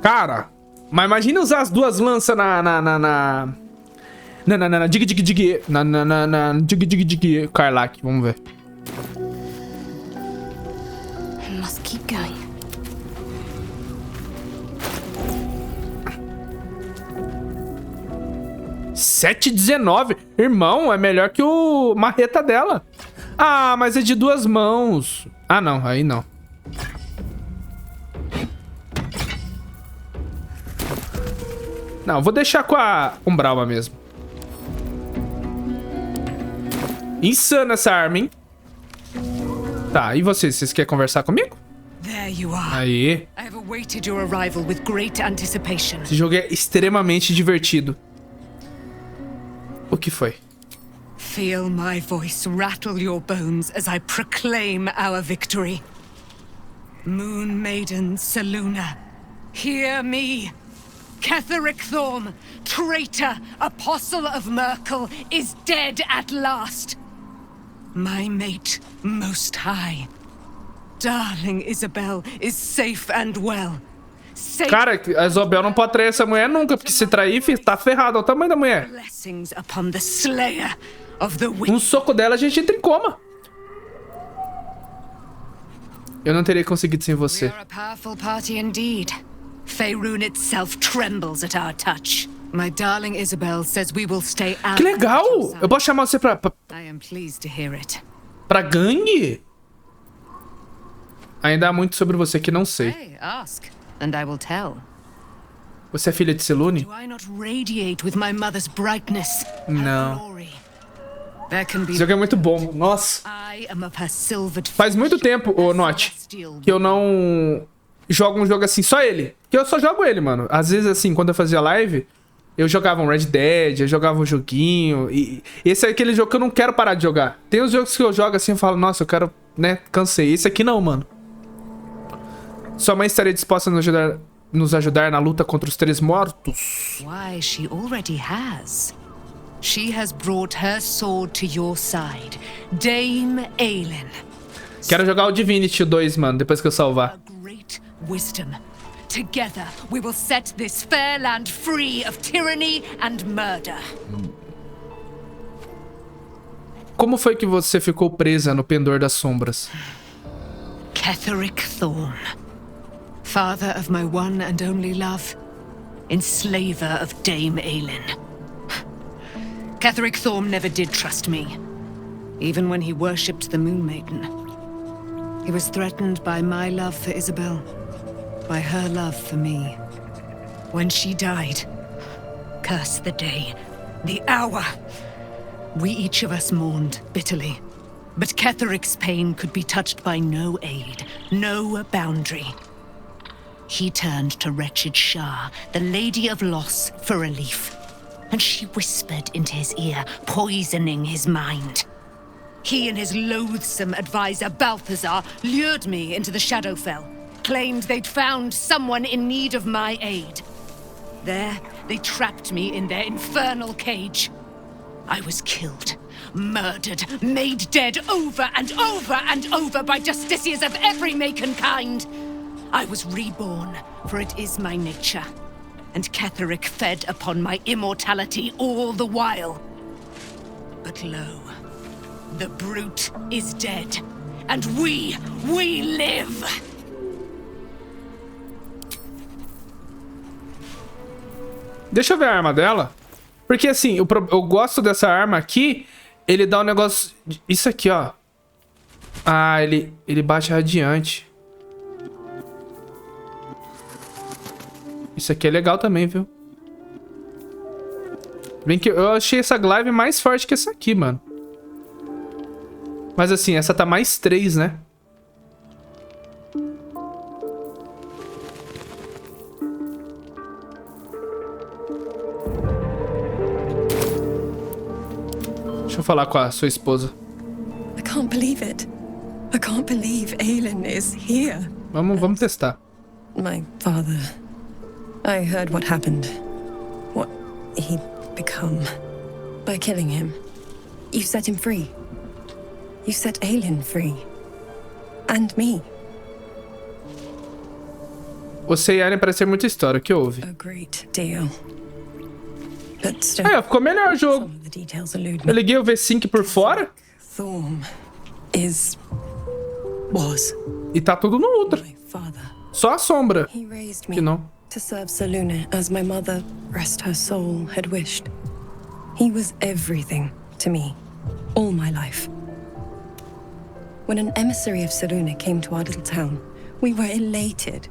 A: Cara, mas imagina usar as duas lanças na dig Karlak, vamos ver.
B: I must keep going.
A: $7,19. Irmão, é melhor que o marreta dela. Ah, mas é de 2 mãos. Ah, não, aí não. Não, vou deixar com a Umbralma mesmo. Insana essa arma, hein? Tá, e vocês? Vocês querem conversar comigo?
H: There you are.
A: Aí.
H: I have awaited your arrival with great anticipation.
A: Esse jogo é extremamente divertido. O que foi?
H: Feel my voice rattle your bones as I proclaim our victory. Moon Maiden Selûne, hear me. Ketheric Thorm, traitor, apostle of Merkel, is dead at last. My mate, most high. Darling Isabel is safe and well.
A: Cara, a Isabel não pode trair essa mulher nunca, porque se trair, tá ferrado. Olha o tamanho da mulher.
H: Blessings upon the slayer of the
A: Um soco dela, a gente entra em coma. Eu não teria conseguido sem você.
H: We are a powerful party indeed. Faerun itself trembles at our touch. My darling Isabel says we will stay out.
A: Que legal! Eu posso chamar você pra
H: I am pleased to hear it.
A: pra gangue? Ainda há muito sobre você que não sei.
H: Hey, ask, and I will tell.
A: Você é filha de Selûne?
H: Do I not radiate with my mother's brightness?
A: Não.
H: Glory? There can be.
A: Esse jogo é muito bom. Nossa.
H: I am of her silvered
A: Faz muito tempo, ô Note, que eu não jogo um jogo assim, só ele. Que eu só jogo ele, mano. Às vezes, assim, quando eu fazia live, eu jogava um Red Dead, eu jogava um joguinho. E esse é aquele jogo que eu não quero parar de jogar. Tem os jogos que eu jogo assim e falo, nossa, eu quero, né, cansei. Esse aqui não, mano. Sua mãe estaria disposta a nos ajudar na luta contra os 3 mortos?
H: Why, she already has. She has brought her sword to your side, Dame Aelin.
A: Quero jogar o Divinity 2, mano, depois que eu salvar.
H: A great wisdom. Together, we will set this fair land free of tyranny and murder.
A: Como foi que você ficou presa no pendor das sombras?
H: Ketheric Thorn, father of my one and only love, enslaver of Dame Aelin. Ketheric Thorn never did trust me, even when he worshipped the Moon Maiden. He was threatened by my love for Isabel, by her love for me. When she died, curse the day, the hour. We each of us mourned bitterly. But Ketheric's pain could be touched by no aid, no boundary. He turned to wretched Shah, the Lady of Loss, for relief. And she whispered into his ear, poisoning his mind. He and his loathsome advisor, Balthazar, lured me into the Shadowfell, claimed they'd found someone in need of my aid. There, they trapped me in their infernal cage. I was killed, murdered, made dead over and over and over by justiciars of every make and kind. I was reborn, for it is my nature. And Ketheric fed upon my immortality all the while. But lo, the brute is dead, and we live!
A: Deixa eu ver a arma dela. Porque assim, eu gosto dessa arma aqui. Ele dá um negócio... Isso aqui, ó. Ah, ele bate radiante. Isso aqui é legal também, viu? Bem que eu achei essa glaive mais forte que essa aqui, mano. Mas assim, essa tá mais 3, né? Deixa eu falar com a sua esposa.
I: I can't believe it. I can't believe Aelin is here.
A: Vamos testar.
I: My father. I heard what happened. What he'd become. By killing him. You set him free. You set Aelin free. And me.
A: Você e Aelin parecem ter muita história. O que houve?
I: A great deal. But still,
A: Ficou melhor o jogo.
I: some of the details elude
A: Eu
I: me.
A: liguei o V5 por fora
I: Thorn was
A: e tá tudo no Ultra.
I: my father.
A: Só a sombra.
I: He raised
A: Que
I: me
A: não.
I: to serve Selûne as my mother, rest her soul, had wished. He was everything to me, all my life. When an emissary of Selûne came to our little town, we were elated.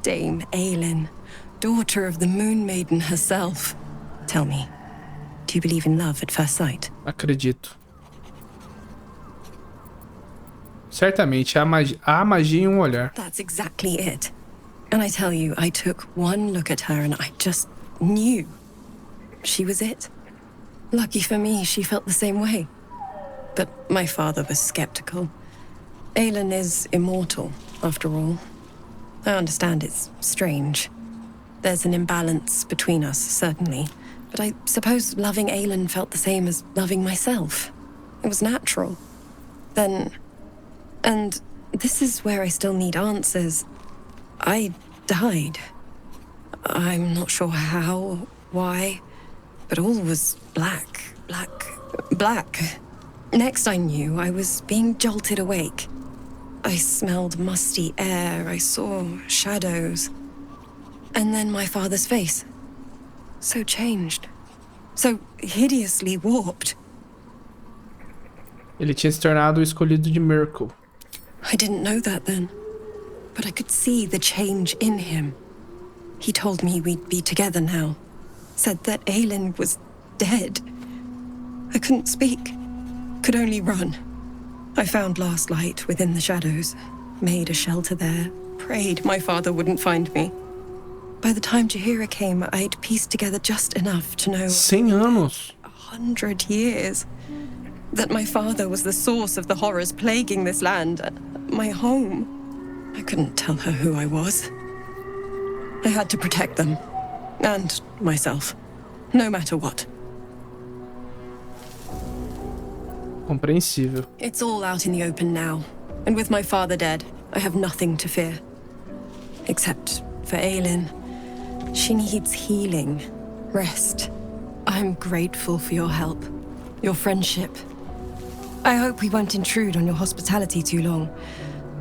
I: Dame Aelin, daughter of the Moon Maiden herself. Tell me, do you believe in love at first sight?
A: Acredito. Certamente, há magia em um olhar.
I: That's exactly it. And I tell you, I took one look at her and I just knew. She was it. Lucky for me, she felt the same way. But my father was skeptical. Aelin is immortal, after all. I understand it's strange. There's an imbalance between us, certainly. But I suppose loving Aelin felt the same as loving myself. It was natural. Then... And this is where I still need answers. I died. I'm not sure how, why, but all was black. Next I knew, I was being jolted awake. I smelled musty air, I saw shadows. And then my father's face. So changed. So hideously warped.
A: Ele tinha se tornado o escolhido de Miracle.
I: I didn't know that then, but I could see the change in him. He told me we'd be together now. Said that Aelin was dead. I couldn't speak. Could only run. I found last light within the shadows. Made a shelter there. Prayed my father wouldn't find me. By the time Jaheira came, I'd pieced together just enough to know
A: 100 anos.
I: 100 years. That my father was the source of the horrors plaguing this land. My home. I couldn't tell her who I was. I had to protect them. And myself. No matter what.
A: Compreensível.
I: It's all out in the open now. And with my father dead, I have nothing to fear. Except for Aelin. She needs healing. Rest. I'm grateful for your help. Your friendship. I hope we won't intrude on your hospitality too long.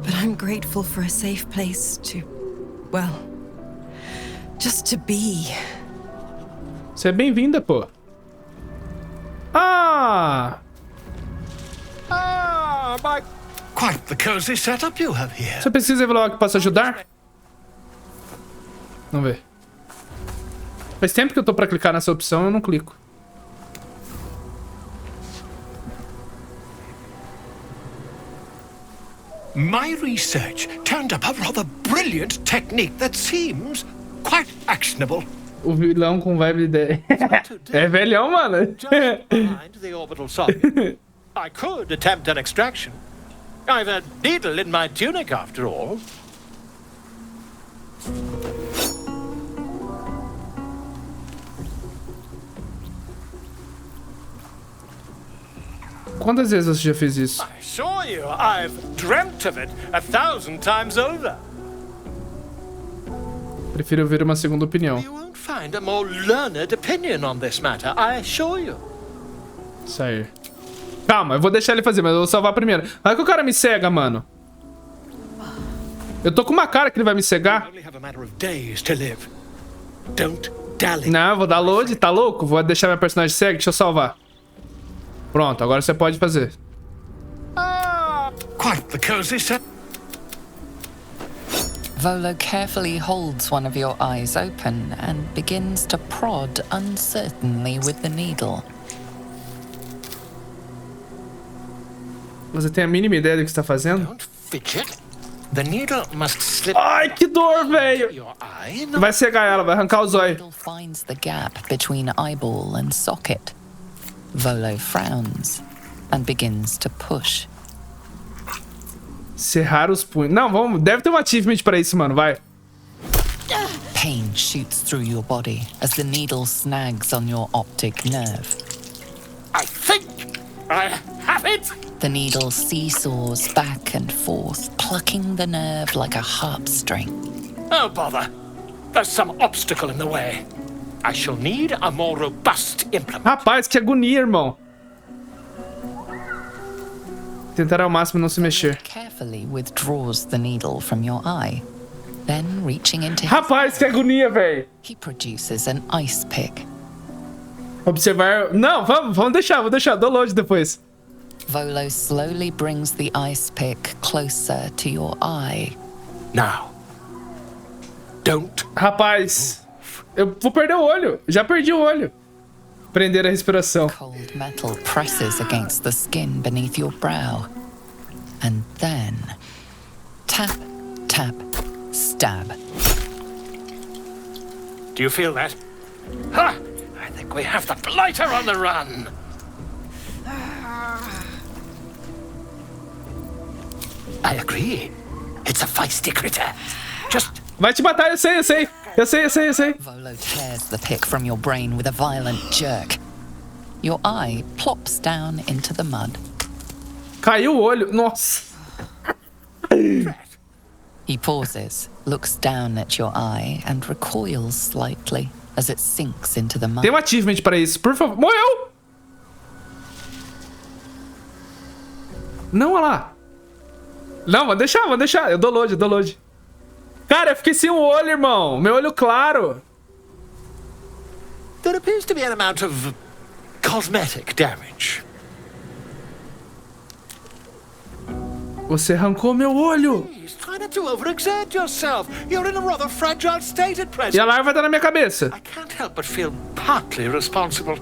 I: But I'm grateful for a safe place to... well... just to be.
A: Você é bem-vinda, pô. Ah!
D: My... Quite the cozy setup you have here.
A: Você precisa revelar algo que possa ajudar? Vamos ver. Faz tempo que eu tô pra clicar nessa opção e eu não clico.
D: My research turned up a rather brilliant technique that seems quite actionable.
A: O vilão com vibe de... é velhão, mano.
D: Just behind the orbital socket, I could attempt an extraction. I've a needle in my tunic, after all.
A: Quantas vezes você já fez isso?
D: I assure you, I've dreamt of it 1,000 times over.
A: Prefiro ouvir uma segunda opinião.
D: You won't find a more learned opinion on this matter, I assure you.
A: Sair. Calma, eu vou deixar ele fazer, mas eu vou salvar primeiro. Vai que o cara me cega, mano. Eu tô com uma cara que ele vai me cegar. Não, eu vou dar load, tá louco? Vou deixar minha personagem cega, deixa eu salvar. Pronto, agora você pode fazer.
D: Quite the cozy set.
G: Volo carefully holds one of your eyes open and begins to prod uncertainly with the needle.
A: Você tem a mínima ideia do que está fazendo?
D: Don't fidget. The needle must slip.
A: Ai, que dor, velho! Vai cegar ela, vai arrancar os olhos.
G: The needle finds the gap between eyeball and socket. Volo frowns and begins to push.
A: Cerrar os punhos. Não, vamos. Deve ter um achievement pra isso, mano. Vai.
G: Pain shoots through your body as the needle snags on your optic nerve.
D: I think I have it.
G: The needle seesaws back and forth, plucking the nerve like a harp string.
D: Oh, bother. There's some obstacle in the way. I shall need a more robust implement.
A: Rapaz, que agonia, irmão. Tentar ao máximo não se mexer.
G: Carefully withdraws the needle from your eye. Then reaching into his
A: Rapaz, que agonia, velho.
G: he produces an ice pick.
A: Observar... Não, vamos deixar, vou deixar. Dou load depois.
G: Volo slowly brings the ice pick closer to your eye.
D: Now. Don't.
A: Rapaz, eu vou perder o olho. Já perdi o olho. Prender a respiração.
G: Cold metal presses against the skin beneath your brow. And then... tap, tap, stab.
D: Do you feel that? Ha! I think we have the blighter on the run. I agree. It's a feisty critter. Just...
A: Vai te matar, eu sei.
G: Volo tears the pick from your brain with a violent jerk. Your eye plops down into the mud.
A: Caiu o olho. Nossa.
G: He pauses, looks down at your eye and recoils slightly as it sinks into the mud.
A: Tem um achievement para isso, por favor. Morreu! Não, olha lá. Não, vou deixar. Eu dou load. Cara, eu fiquei sem um olho, irmão. Meu olho claro.
D: There appears to be an amount of cosmetic damage.
A: Você arrancou meu olho.
D: Please, try not to overexert yourself. You're in a rather fragile state at present.
A: E a larva tá na minha cabeça.
D: I can't help but feel partly responsible.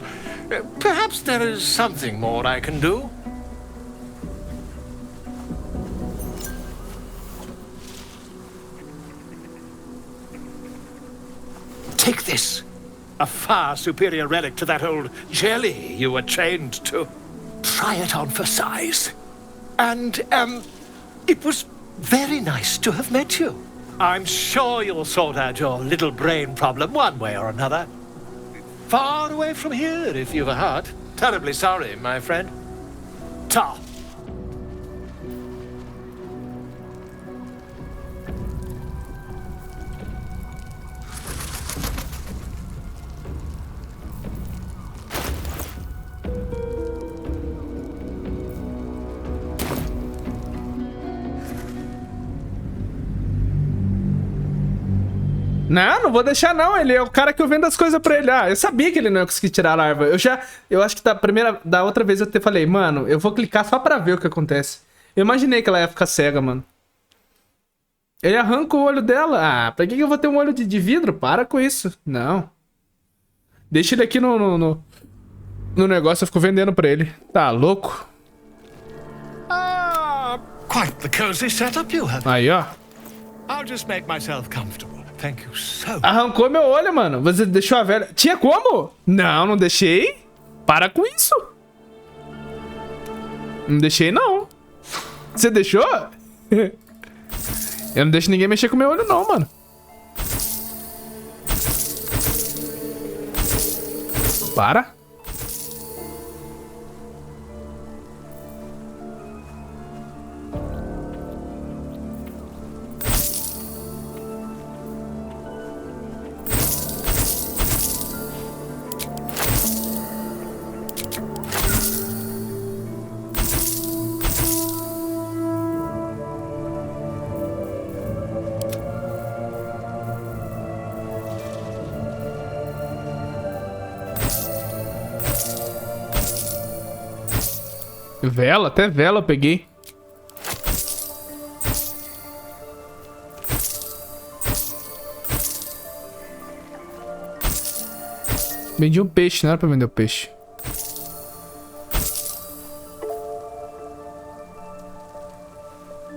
D: Perhaps there is something more I can do. Take this. A far superior relic to that old jelly you were chained to. Try it on for size. And, it was very nice to have met you. I'm sure you'll sort out your little brain problem one way or another. Far away from here, if you've a heart. Terribly sorry, my friend. Ta.
A: Não vou deixar não. Ele é o cara que eu vendo as coisas pra ele. Ah, eu sabia que ele não ia conseguir tirar a larva. Eu acho que da outra vez eu te falei, mano, eu vou clicar só pra ver o que acontece. Eu imaginei que ela ia ficar cega, mano. Ele arranca o olho dela. Ah, pra que eu vou ter um olho de vidro? Para com isso. Não. Deixa ele aqui no negócio, eu fico vendendo pra ele. Tá louco?
D: Quite the cozy setup you have.
A: Aí, ó.
D: I'll just make myself comfortable. Thank you so much.
A: Arrancou meu olho, mano. Você deixou a velha... Tinha como? Não deixei. Para com isso. Não deixei, não. Você deixou? Eu não deixo ninguém mexer com meu olho, não, mano. Para. Vela, até vela eu peguei. Vendi um peixe, não era pra vender o peixe.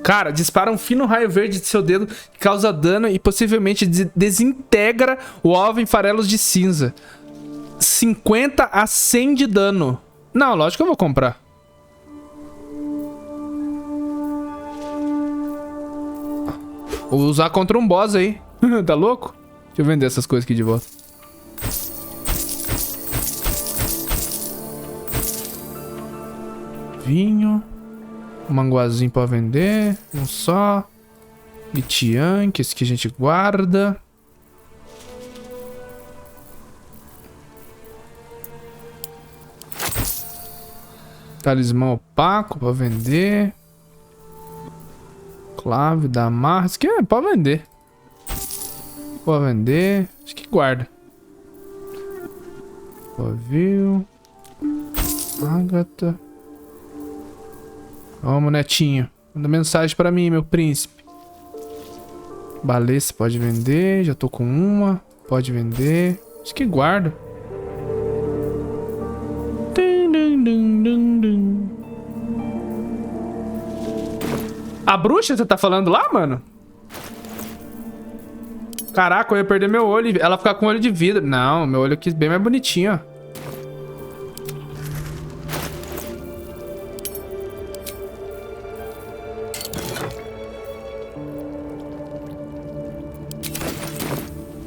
A: Cara, dispara um fino raio verde de seu dedo que causa dano e possivelmente desintegra o alvo em farelos de cinza. 50 a 100 de dano. Não, lógico que eu vou comprar. Vou usar contra um boss aí. Tá louco? Deixa eu vender essas coisas aqui de volta. Vinho. Um manguazinho pra vender. Um só. Mitian, que esse aqui a gente guarda. Talismã opaco pra vender. Clave da amarra. Isso aqui é pra vender. Pode vender. Acho que guarda. Pavio. Ágata. Ó, monetinho. Manda mensagem pra mim, meu príncipe. Baleza pode vender. Já tô com uma. Pode vender. Acho que guarda. A bruxa, você tá falando lá, mano? Caraca, eu ia perder meu olho. Ela ficar com olho de vidro. Não, meu olho aqui é bem mais bonitinho, ó.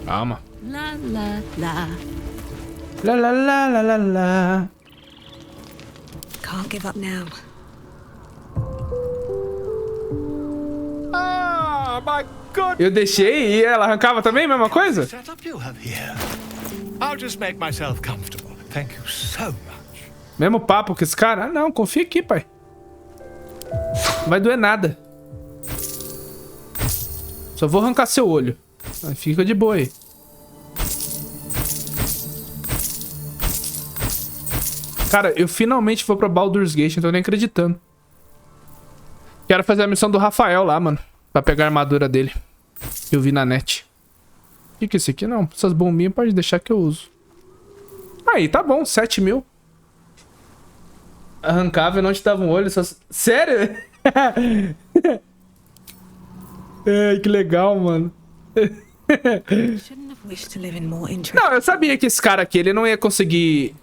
A: Calma.
C: La la la.
A: La la la la la la.
H: Can't give up now.
D: My
A: Eu deixei e ela arrancava também, mesma coisa?
D: I'll just make myself comfortable. Thank you so much.
A: Mesmo papo com esse cara? Ah, não, confia aqui, pai. Não vai doer nada. Só vou arrancar seu olho. Aí fica de boa aí. Cara, eu finalmente vou pra Baldur'S, não tô nem acreditando. Quero fazer a missão do Rafael lá, mano. Pra pegar a armadura dele. Eu vi na net. O que é esse aqui? Não, essas bombinhas pode deixar que eu uso. Aí, tá bom, 7 mil. Arrancava e não te dava um olho. Só... Sério? Ai, que legal, mano. Não, eu sabia que esse cara aqui, ele não ia conseguir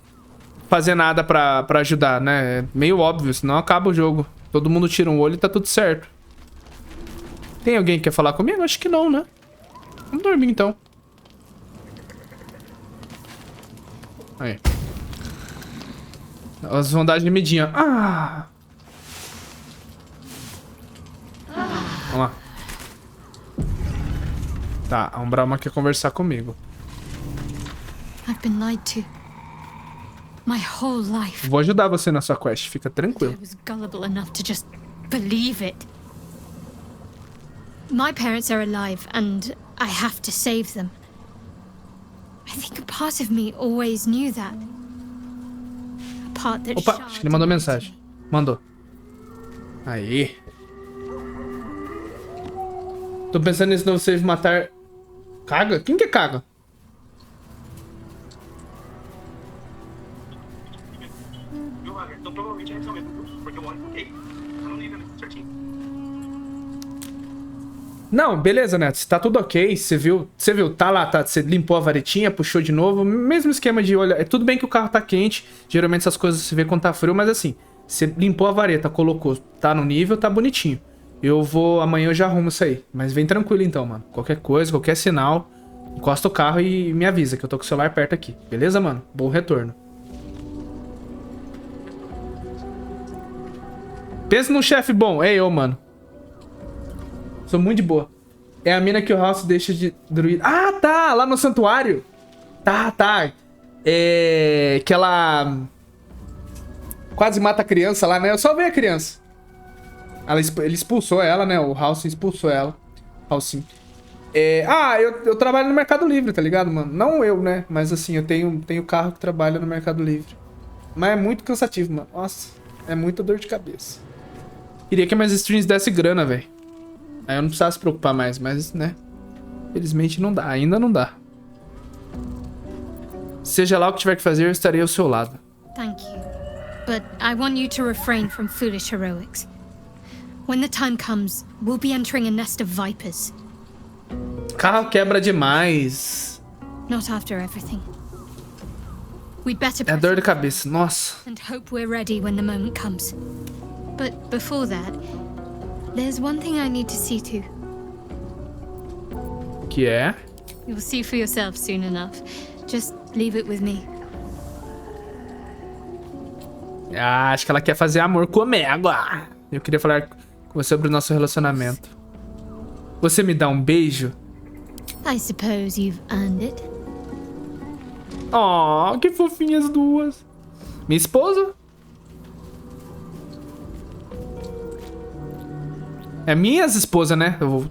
A: fazer nada pra ajudar, né? É meio óbvio, senão acaba o jogo. Todo mundo tira um olho e tá tudo certo. Tem alguém que quer falar comigo? Acho que não, né? Vamos dormir, então. Aí. Elas vão dar de medinha. Ah! Vamos lá. Tá, a Umbralma quer conversar comigo.
B: I've been lied to. My whole life.
A: Vou ajudar você na sua quest, fica tranquilo.
B: I was gullible enough to just believe it. My parents are alive and I have to save them. I think a part of me always knew that. A part that
A: Opa, acho que ele mandou mensagem. Mandou. Aí. Tô pensando nesse novo save matar... Caga? Quem que é Caga?
E: Então provavelmente é essa mesmo, porque eu olho e ok. Eu não lembro certinho.
A: Não, beleza, Neto. Se tá tudo ok, você viu, tá lá, tá, você limpou a varetinha, puxou de novo, mesmo esquema de olhar. É tudo bem que o carro tá quente, geralmente essas coisas se vê quando tá frio, mas assim, você limpou a vareta, colocou, tá no nível, tá bonitinho. Amanhã eu já arrumo isso aí, mas vem tranquilo então, mano. Qualquer coisa, qualquer sinal, encosta o carro e me avisa que eu tô com o celular perto aqui, beleza, mano? Bom retorno. Pensa num chefe bom, é eu, mano. Sou muito de boa. É a mina que o House deixa de druida. Ah, tá! Lá no santuário. Tá. É... Que ela... quase mata a criança lá, né? Eu só vi a criança. Ele expulsou ela, né? O House expulsou ela. House. Eu trabalho no Mercado Livre, tá ligado, mano? Não eu, né? Mas assim, eu tenho carro que trabalha no Mercado Livre. Mas é muito cansativo, mano. Nossa, é muita dor de cabeça. Queria que minhas streams dessem grana, velho. Aí eu não precisava se preocupar mais, mas, né? Felizmente não dá, ainda não dá. Seja lá o que tiver que fazer, eu estarei ao seu lado.
B: Thank you. But I want you to refrain from foolish heroics. When the time comes, we'll be entering a nest of vipers.
A: Carro quebra demais.
B: Not after everything. We'd better
A: É dor de cabeça, nossa.
B: and hope we're ready when the moment comes. But before that, there's one thing I need to see to.
A: Que é?
B: You'll see for yourself soon enough. Just leave it with me.
A: Ah, acho que ela quer fazer amor comigo. Eu queria falar com você sobre o nosso relacionamento. Você me dá um beijo?
B: I suppose you've earned it.
A: Oh, que fofinhas duas. Minha esposa? É minhas esposas, né? Eu vou...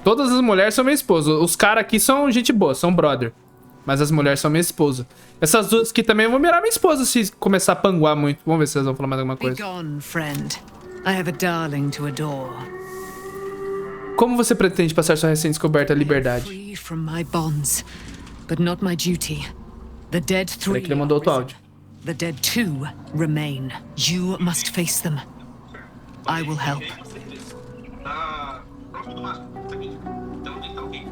A: Todas as mulheres são minha esposa. Os caras aqui são gente boa, são brother. Mas as mulheres são minha esposa. Essas duas aqui também vão virar minha esposa se começar a panguar muito. Vamos ver se elas vão falar mais alguma coisa. Como você pretende passar sua recém-descoberta liberdade? Peraí que ele mandou outro áudio.
H: The dead too remain. You must face them. I will help.
E: Tá próximo do máximo. Então tá ok.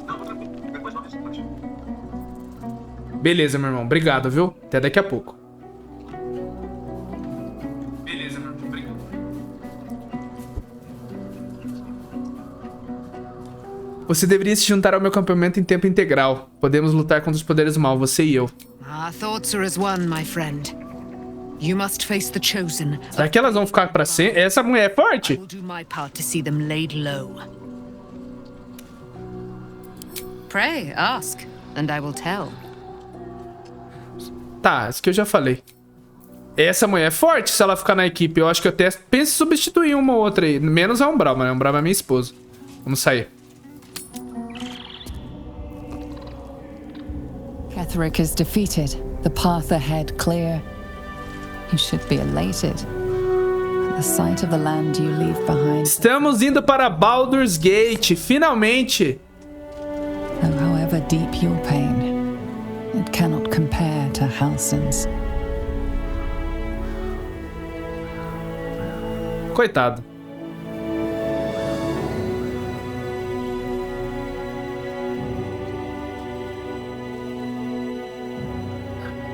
E: Não, tranquilo. Qualquer coisa não responde.
A: Beleza, meu irmão. Obrigado, viu? Até daqui a pouco. Beleza, meu irmão. Obrigado. Você deveria se juntar ao meu campamento em tempo integral. Podemos lutar contra os poderes do mal, você e eu.
H: Our thoughts are as one, my friend. You must face the chosen.
A: Será que elas vão ficar pra sempre? Essa mulher é forte?
H: I will do my part to see them laid low. Pray, ask, and I will tell.
A: Tá, isso que eu já falei. Essa mulher é forte se ela ficar na equipe. Eu acho que eu até penso em substituir uma ou outra aí. Menos a Umbral, mas a Umbral é minha esposa. Vamos sair.
G: Ketheric is defeated. The path ahead clear. You should be elated. At the sight of the land you leave behind.
A: Estamos indo para Baldur's Gate, finalmente.
G: Though however deep your pain, it cannot compare to Halsin's.
A: Coitado.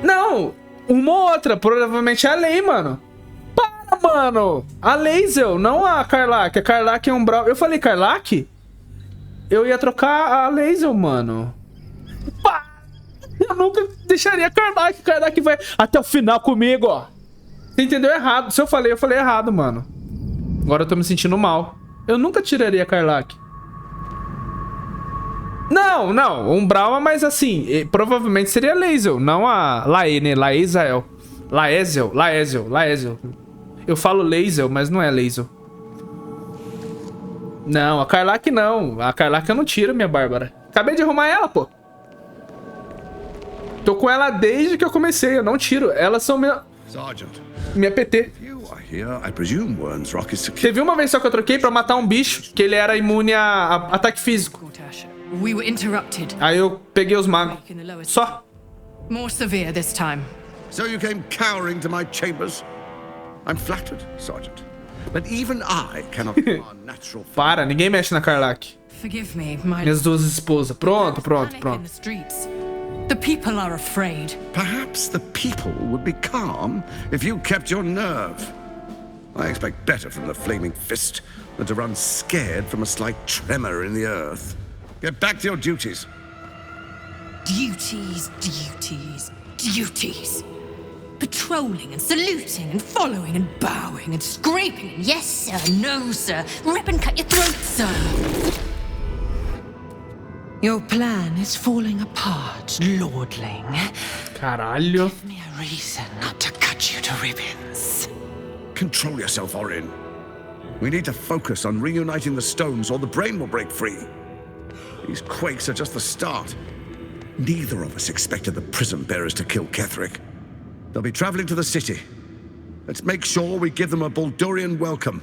A: Não! Uma ou outra, provavelmente é a Lei, mano. Para, mano! A Lazel, não a Karlach. A Karlach é um Brawl. Eu falei Karlach? Eu ia trocar a Lazel, mano. Para! Eu nunca deixaria a Karlach. A Karlach vai até o final comigo, ó. Você entendeu errado. Se eu falei errado, mano. Agora eu tô me sentindo mal. Eu nunca tiraria a Karlach. Não, não. Umbral, mas assim, provavelmente seria Lazel, não a Lae, né? Laezel. Laezel. Eu falo Lazel, mas não é Lazel. Não, a Karlach não. A Karlach eu não tiro, minha Bárbara. Acabei de arrumar ela, pô. Tô com ela desde que eu comecei, eu não tiro. Elas são minha PT. Teve uma vez só que eu troquei pra matar um bicho, que ele era imune a ataque físico. Aí eu peguei os magos. Só.
H: More severe this time.
J: So you came cowering to my chambers? I'm flattered, Sergeant. But even I cannot command natural.
A: Para, ninguém mexe na Karlach.
H: Forgive me, my
A: Minhas duas esposas. Pronto.
H: The people are afraid.
J: Perhaps the people would be calm if you kept your nerve. I expect better from the flaming fist than to run scared from a slight tremor in the earth. Get back to your duties.
C: Duties. Patrolling and saluting and following and bowing and scraping. Yes, sir. No, sir. Rip and cut your throat, sir. Your plan is falling apart, lordling.
A: Caralho.
C: Give me a reason not to cut you to ribbons.
J: Control yourself, Orin. We need to focus on reuniting the stones or the brain will break free. These quakes are just the start. Neither of us expected the prison bearers to kill Ketheric. They'll be traveling to the city. Let's make sure we give them a Baldurian welcome.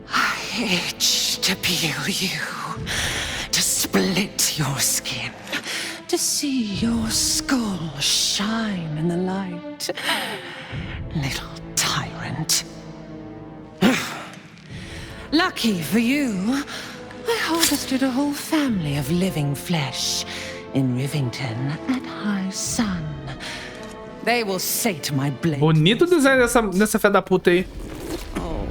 C: I itch to peel you, to split your skin, to see your skull shine in the light. Little tyrant. Lucky for you, I harvested a whole family of living flesh in Rivington at high sun. They will say to my blade.
A: Bonito design dessa fé da puta aí.
C: Oh,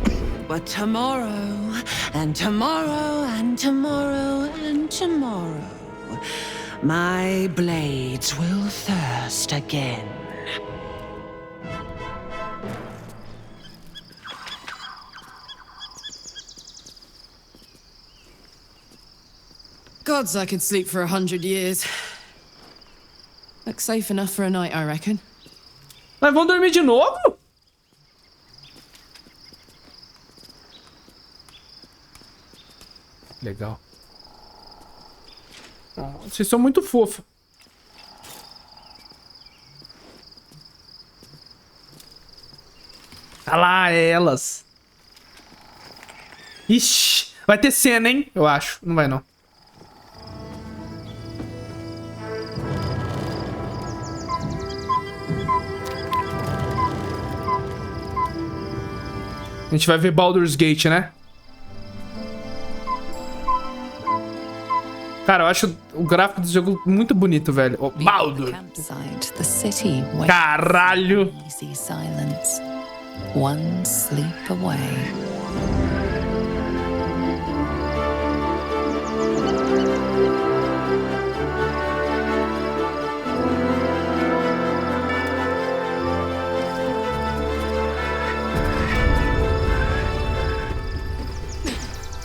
C: but tomorrow, and tomorrow, and tomorrow, and tomorrow, my blades will thirst again.
H: Gods, I could sleep for 100 years. Looks safe enough for a night, I reckon.
A: Mas vão dormir de novo? Legal. Vocês são muito fofos. Ah lá, elas. Ixi, vai ter cena, hein? Eu acho. Não vai, não. A gente vai ver Baldur's Gate, né? Cara, eu acho o gráfico do jogo muito bonito, velho. Oh, Baldur! Caralho!
G: One sleep away.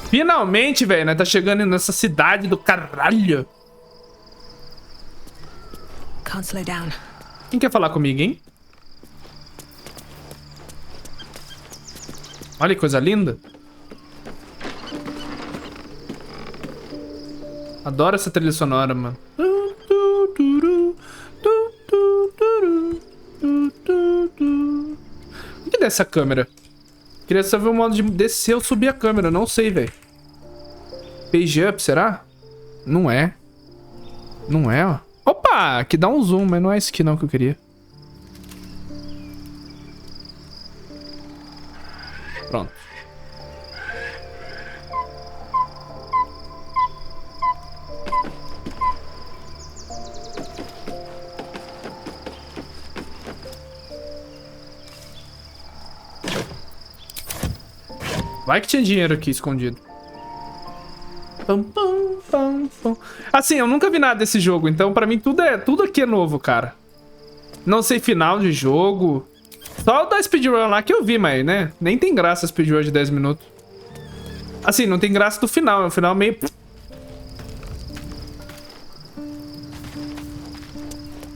A: Finalmente, velho, nós tá chegando nessa cidade do caralho.
I: Can't slow down.
A: Quem quer falar comigo, hein? Olha que coisa linda. Adoro essa trilha sonora, mano. O que é dessa câmera? Queria só ver o modo de descer ou subir a câmera. Não sei, velho. Page up, será? Não é. Não é, ó. Opa! Aqui dá um zoom, mas não é esse aqui não que eu queria. Pronto. Vai que tinha dinheiro aqui escondido. Pam, pam, pam, pam. Assim, eu nunca vi nada desse jogo, então pra mim tudo aqui é novo, cara. Não sei final de jogo. Só o da speedrun lá que eu vi, mas, né? Nem tem graça a speedrun de 10 minutos. Assim, não tem graça do final. É um final meio...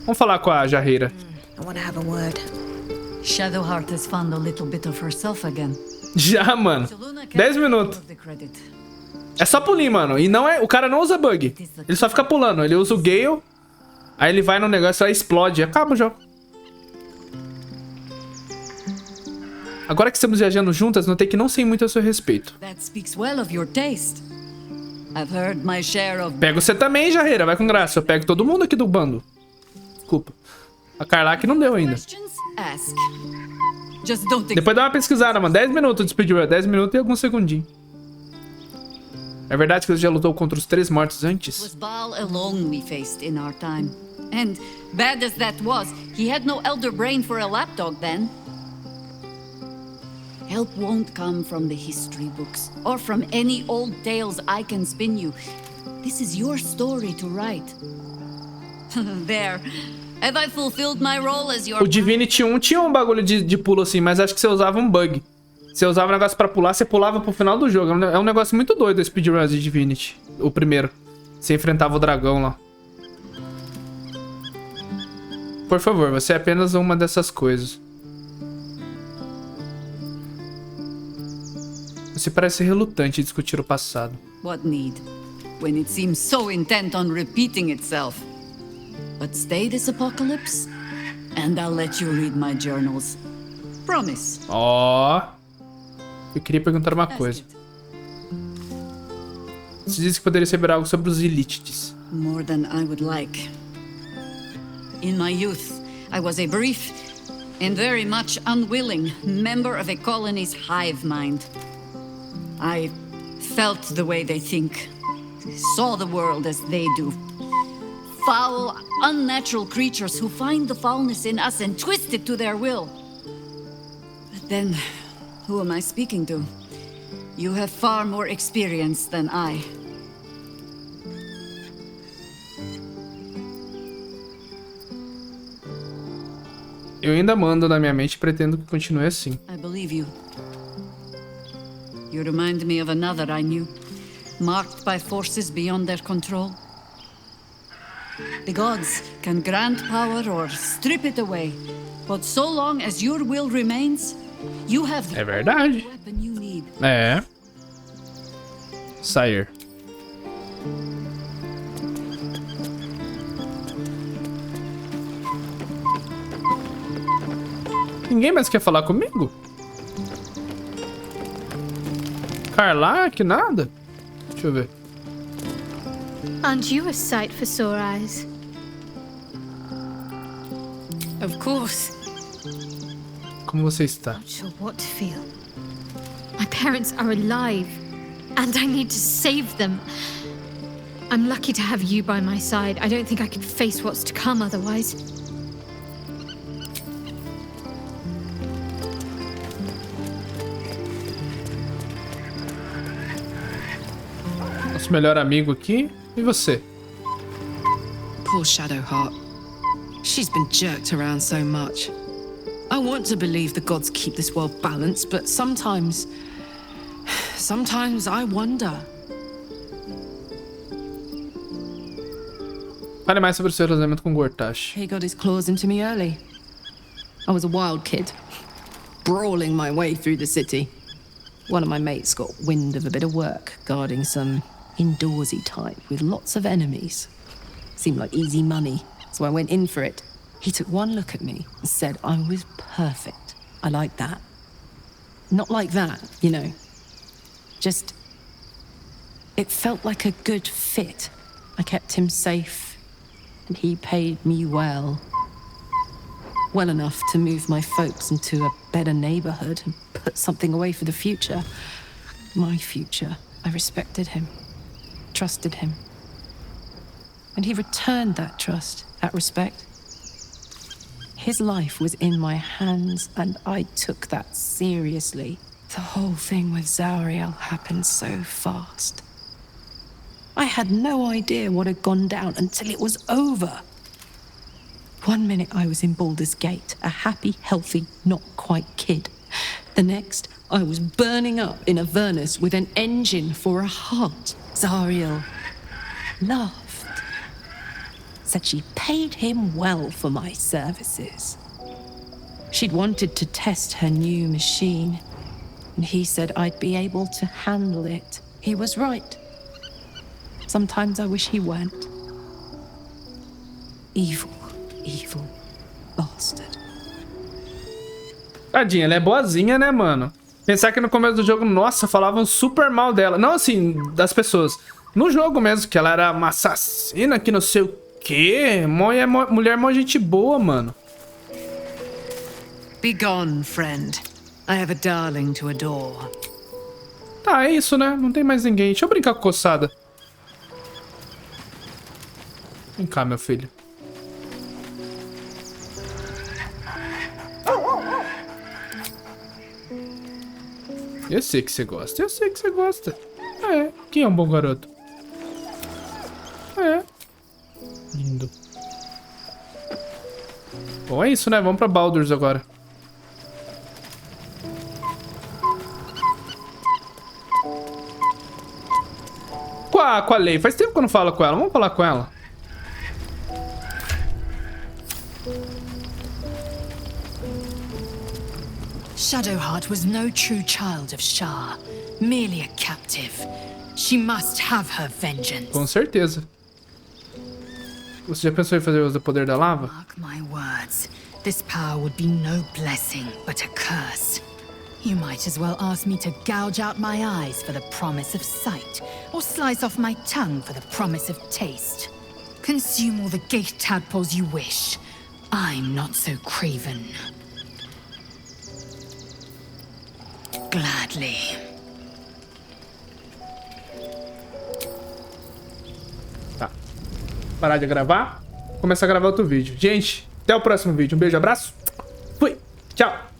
A: Vamos falar com a jarreira.
I: I want to have a word.
K: Shadowheart has found a little bit of herself again.
A: Já, mano. 10 minutos. É só pulinho, mano. E não é... O cara não usa bug. Ele só fica pulando. Ele usa o Gale. Aí ele vai no negócio e explode. Acaba o jogo. Agora que estamos viajando juntas, notei que não sei muito a seu respeito. Pego você também, Jarreira. Vai com graça. Eu pego todo mundo aqui do bando. Desculpa. A Carla que não deu ainda. Depois dá uma pesquisada, mano. 10 minutos de speedrun. 10 minutos e alguns segundinhos. É verdade que você já lutou contra os 3 mortos antes?
K: And bad as that was, he had no elder brain for a lapdog then. Help won't come from the history books or from any old tales I can spin you. This is your story to write. There. Have I fulfilled my role as your...
A: O Divinity 1 tinha um bagulho de pulo assim, mas acho que você usava um bug. Você usava um negócio pra pular, você pulava pro final do jogo. É um negócio muito doido esse speedrun de Divinity. O primeiro. Você enfrentava o dragão lá. Por favor, você é apenas uma dessas coisas. Você parece relutante em discutir o passado.
K: What need? When it seems so intent on repeating itself. But stay this apocalypse, and I'll let you read my journals. Promise.
A: Ó. Eu queria perguntar uma coisa. Você disse que poderia saber algo sobre os Elites.
K: More than I would like. In my youth, I was a brief and very much unwilling member of a colony's hive mind. I felt the way they think, saw the world as they do. Foul, unnatural creatures who find the foulness in us and twist it to their will. But then, who am I speaking to? You have far more experience than I.
A: Eu ainda mando na minha mente e pretendo que continue assim.
K: I believe you. You remind me of another I knew, marked by forces beyond their control. The gods can grant power or strip it away, but so long as your will remains, you have the
A: verdade.
K: weapon you need.
A: É. Sire. Ninguém mais quer falar comigo? Carla, que nada? Deixa eu ver.
B: Aren't you a sight for sore eyes? Of course.
A: Como você está?
B: Not sure what to feel. My parents are alive, and I need to save them. I'm lucky to have you by my side. I don't think I could face what's to come otherwise.
A: Nosso melhor amigo aqui. E você?
L: Poor Shadowheart. She's been jerked around so much. I want to believe the gods keep this world balanced, but sometimes Sometimes I wonder.
A: Fale mais sobre o seu relacionamento com Gortash.
L: He got his claws into me early. I was a wild kid, brawling my way through the city. One of my mates got wind of a bit of work guarding some indoorsy type with lots of enemies. Seemed like easy money, so I went in for it. He took one look at me and said I was perfect. I like that. Not like that, you know. Just... it felt like a good fit. I kept him safe, and he paid me well. Well enough to move my folks into a better neighborhood and put something away for the future. My future. I respected him, trusted him. And he returned that trust, that respect. His life was in my hands, and I took that seriously. The whole thing with Zariel happened so fast. I had no idea what had gone down until it was over. 1 minute I was in Baldur's Gate, a happy, healthy, not quite kid. The next, I was burning up in Avernus with an engine for a heart. Zariel laughed. Said she paid him well for my services. She'd wanted to test her new machine, and he said I'd be able to handle it. He was right. Sometimes I wish he weren't. Evil bastard.
A: Tadinha, ela é boazinha, né, mano? Pensar que no começo do jogo, nossa, falavam super mal dela. Não assim, das pessoas. No jogo mesmo, que ela era uma assassina, que não sei o quê. Mulher mó gente boa, mano.
H: Be gone, friend. I have a darling to adore.
A: Tá, é isso, né? Não tem mais ninguém. Deixa eu brincar com coçada. Vem cá, meu filho. Eu sei que você gosta. Eu sei que você gosta. É. Quem é um bom garoto? É. Lindo. Bom, é isso, né? Vamos pra Baldur'S agora. Com a Lei. Faz tempo que eu não falo com ela. Vamos falar com ela.
M: Shadowheart was no true child of Shar, merely a captive. She must have her vengeance.
A: Com certeza. Você já pensou em fazer uso do poder da lava?
M: Mark my words. This power would be no blessing, but a curse. You might as well ask me to gouge out my eyes for the promise of sight, or slice off my tongue for the promise of taste. Consume all the gate tadpoles you wish. I'm not so craven. Gladly.
A: Tá. Parar de gravar. Começar a gravar outro vídeo. Gente, até o próximo vídeo. Um beijo, abraço. Fui. Tchau.